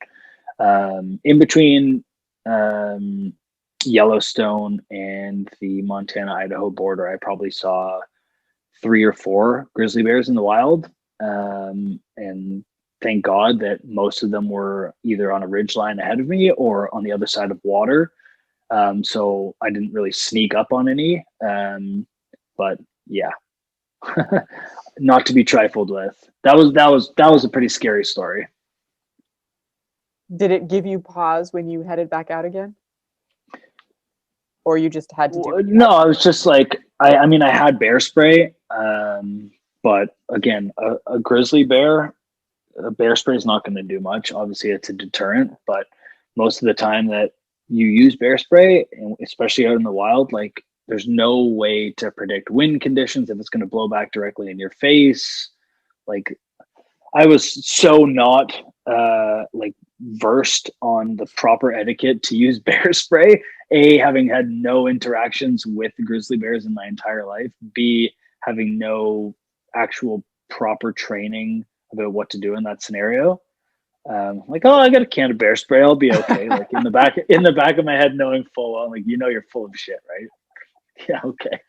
Speaker 2: in between Yellowstone and the Montana-Idaho border, I probably saw 3 or 4 grizzly bears in the wild. And thank God that most of them were either on a ridge line ahead of me or on the other side of water. So I didn't really sneak up on any. But yeah, not to be trifled with. That was a pretty scary story.
Speaker 3: Did it give you pause when you headed back out again? Or you just had to do it?
Speaker 2: No, I was just like, I mean, I had bear spray. But again, a grizzly bear, a bear spray is not going to do much. Obviously it's a deterrent, but most of the time that you use bear spray, and especially out in the wild, like there's no way to predict wind conditions, if it's going to blow back directly in your face. Like I was so not like versed on the proper etiquette to use bear spray, A, having had no interactions with grizzly bears in my entire life, B, having no actual proper training about what to do in that scenario. Like, oh, I got a can of bear spray, I'll be okay. Like in the back of my head, knowing full well, like, you're full of shit, right? Yeah, okay.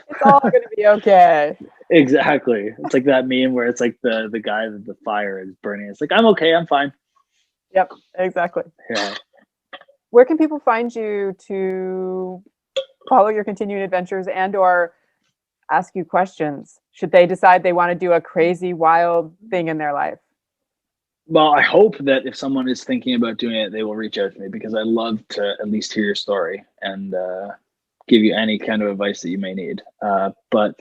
Speaker 3: It's all gonna be okay.
Speaker 2: Exactly. It's like that meme where it's like the guy that the fire is burning. It's like, I'm okay, I'm fine.
Speaker 3: Yep, exactly.
Speaker 2: Yeah.
Speaker 3: Where can people find you to follow your continuing adventures and or ask you questions should they decide they want to do a crazy, wild thing in their life?
Speaker 2: Well, I hope that if someone is thinking about doing it, they will reach out to me, because I love to at least hear your story and give you any kind of advice that you may need. But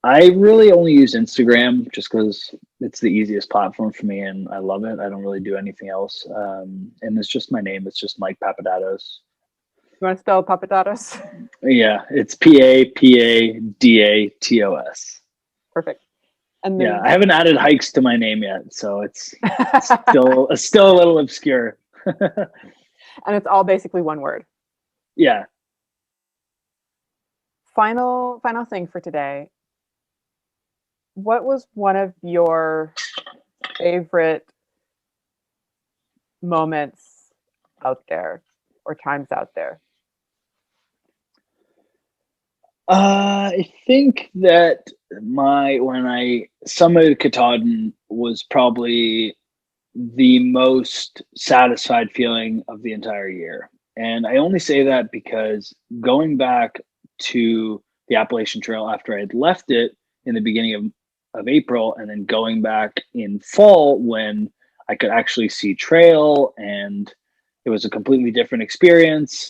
Speaker 2: I really only use Instagram just because it's the easiest platform for me and I love it. I don't really do anything else. And it's just my name. It's just Mike Papadatos.
Speaker 3: You want to spell Papadatos?
Speaker 2: Yeah, it's Papadatos.
Speaker 3: Perfect. And then,
Speaker 2: yeah, I haven't added hikes to my name yet, so it's still a little obscure.
Speaker 3: And it's all basically one word.
Speaker 2: Yeah.
Speaker 3: Final thing for today. What was one of your favorite moments out there or times out there?
Speaker 2: I think that when I summited Katahdin was probably the most satisfied feeling of the entire year. And I only say that because going back to the Appalachian Trail after I had left it in the beginning of April, and then going back in fall when I could actually see trail and it was a completely different experience.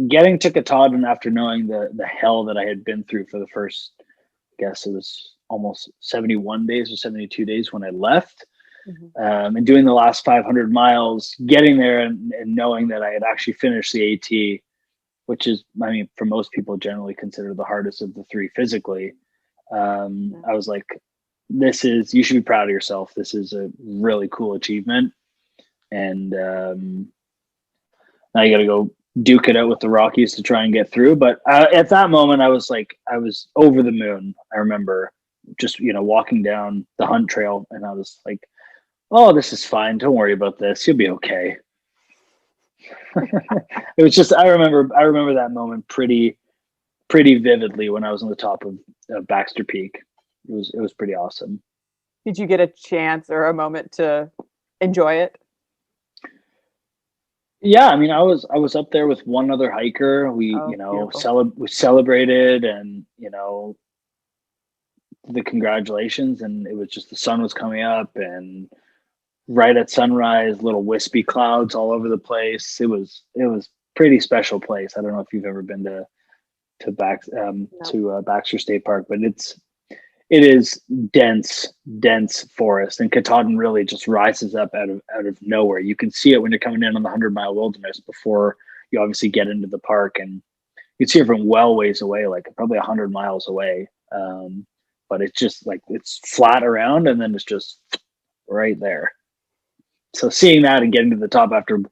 Speaker 2: Getting to Katahdin after knowing the hell that I had been through for the first, I guess it was almost 71 days or 72 days when I left, and doing the last 500 miles, getting there and knowing that I had actually finished the AT, which is, I mean, for most people generally considered the hardest of the three physically. I was like, you should be proud of yourself. This is a really cool achievement. And now you got to go duke it out with the Rockies to try and get through. But at that moment, I was over the moon. I remember just, walking down the Hunt Trail, and I was like, oh, this is fine. Don't worry about this. You'll be okay. It was just, I remember that moment pretty vividly when I was on the top of Baxter Peak. It was pretty awesome.
Speaker 3: Did you get a chance or a moment to enjoy it?
Speaker 2: Yeah, I mean, I was up there with one other hiker. We, we celebrated, and the congratulations, and it was just the sun was coming up, and right at sunrise, little wispy clouds all over the place. It was pretty special place. I don't know if you've ever been to Baxter State Park, but it is dense forest, and Katahdin really just rises up out of nowhere. You can see it when you're coming in on the 100-mile wilderness before you obviously get into the park, and you can see it from well ways away, like probably 100 miles away. But it's just like, it's flat around, and then it's just right there. So seeing that and getting to the top after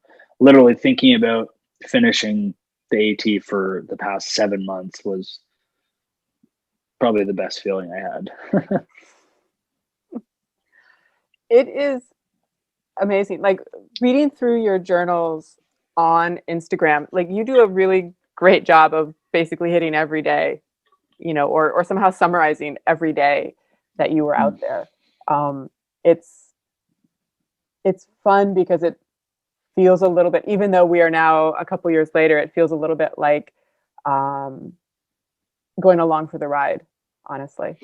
Speaker 2: literally thinking about finishing the AT for the past 7 months was probably the best feeling I had.
Speaker 3: It is amazing. Like, reading through your journals on Instagram, like, you do a really great job of basically hitting every day, or somehow summarizing every day that you were out there. It's fun because it feels a little bit, even though we are now a couple years later, it feels a little bit like going along for the ride, honestly.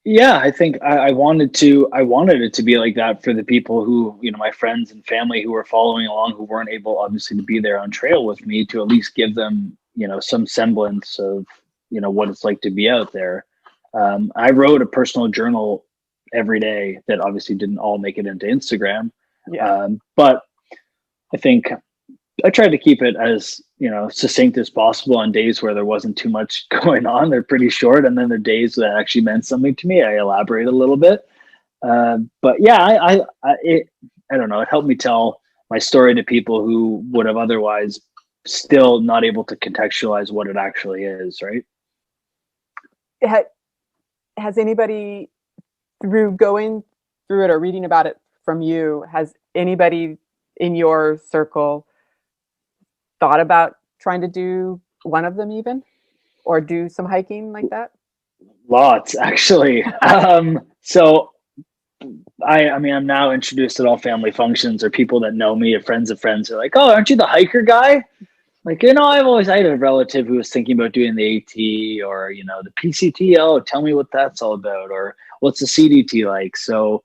Speaker 2: Yeah, I think I wanted it to be like that for the people who, my friends and family who were following along, who weren't able obviously to be there on trail with me, to at least give them, some semblance of, what it's like to be out there. I wrote a personal journal every day that obviously didn't all make it into Instagram.
Speaker 3: Yeah.
Speaker 2: But I think I tried to keep it as, succinct as possible on days where there wasn't too much going on. They're pretty short. And then the days that actually meant something to me, I elaborate a little bit. But yeah, I don't know. It helped me tell my story to people who would have otherwise still not able to contextualize what it actually is. Right.
Speaker 3: Has anybody through going through it or reading about it from you, has anybody in your circle thought about trying to do one of them even, or do some hiking like that?
Speaker 2: Lots, actually. So I mean, I'm now introduced at all family functions, or people that know me, or friends of friends are like, "Oh, aren't you the hiker guy?" Like, I had a relative who was thinking about doing the AT, or, the PCT. Oh, tell me what that's all about, or what's the CDT like? So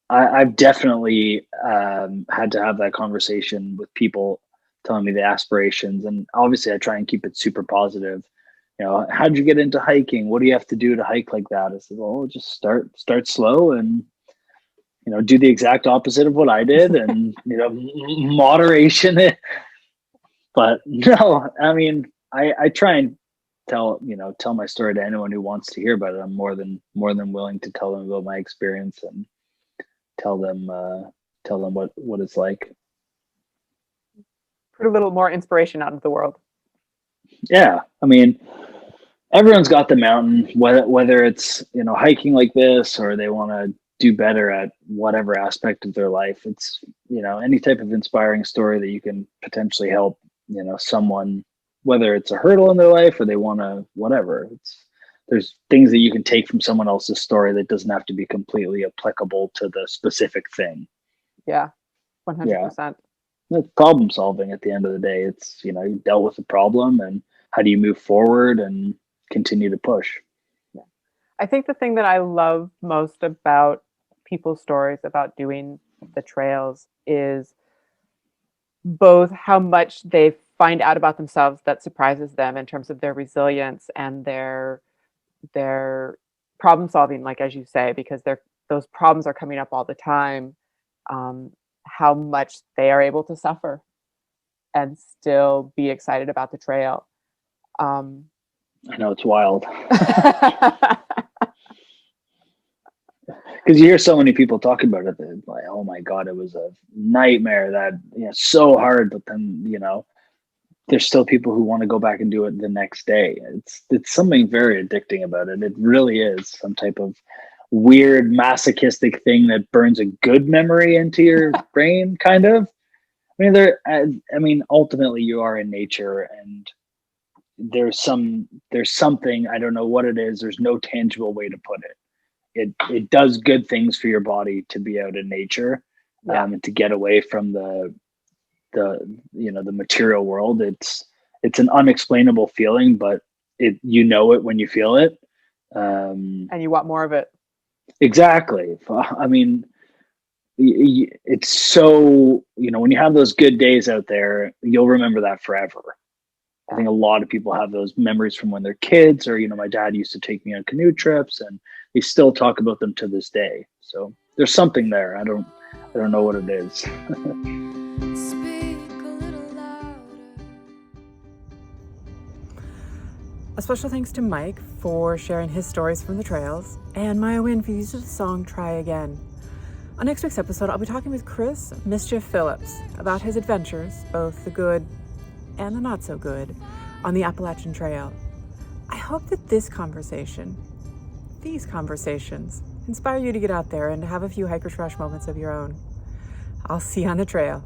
Speaker 2: I've definitely had to have that conversation with people telling me the aspirations. And obviously I try and keep it super positive. How'd you get into hiking? What do you have to do to hike like that? I said, well, just start slow and, do the exact opposite of what I did, and, moderation. But no, I mean, I try and tell my story to anyone who wants to hear about it. I'm more than willing to tell them about my experience and tell them what it's like.
Speaker 3: Put a little more inspiration out into the world.
Speaker 2: Yeah, I mean, everyone's got the mountain, whether it's hiking like this, or they want to do better at whatever aspect of their life. It's any type of inspiring story that you can potentially help someone, whether it's a hurdle in their life or they want to whatever. There's things that you can take from someone else's story that doesn't have to be completely applicable to the specific thing.
Speaker 3: Yeah, 100%.
Speaker 2: That's problem solving at the end of the day. It's, you dealt with the problem, and how do you move forward and continue to push?
Speaker 3: Yeah. I think the thing that I love most about people's stories about doing the trails is both how much they find out about themselves that surprises them in terms of their resilience and their problem solving, like as you say, because those problems are coming up all the time. How much they are able to suffer and still be excited about the trail.
Speaker 2: I know, it's wild. Because you hear so many people talk about it, like, oh my God, it was a nightmare, that so hard, but then there's still people who want to go back and do it the next day. It's something very addicting about it. It really is some type of weird masochistic thing that burns a good memory into your brain, kind of. I mean, ultimately you are in nature, and there's something, I don't know what it is. There's no tangible way to put it. It does good things for your body to be out in nature, and to get away from the material world. It's an unexplainable feeling, but it when you feel it,
Speaker 3: and you want more of it.
Speaker 2: Exactly. I mean, it's so, when you have those good days out there, you'll remember that forever. I think a lot of people have those memories from when they're kids, or, my dad used to take me on canoe trips, and they still talk about them to this day. So there's something there. I don't know what it is.
Speaker 1: A special thanks to Mike for sharing his stories from the trails, and Maya Wynn for the use of the song Try Again. On next week's episode, I'll be talking with Chris Mischief Phillips about his adventures, both the good and the not so good, on the Appalachian Trail. I hope that these conversations, inspire you to get out there and have a few hiker trash moments of your own. I'll see you on the trail.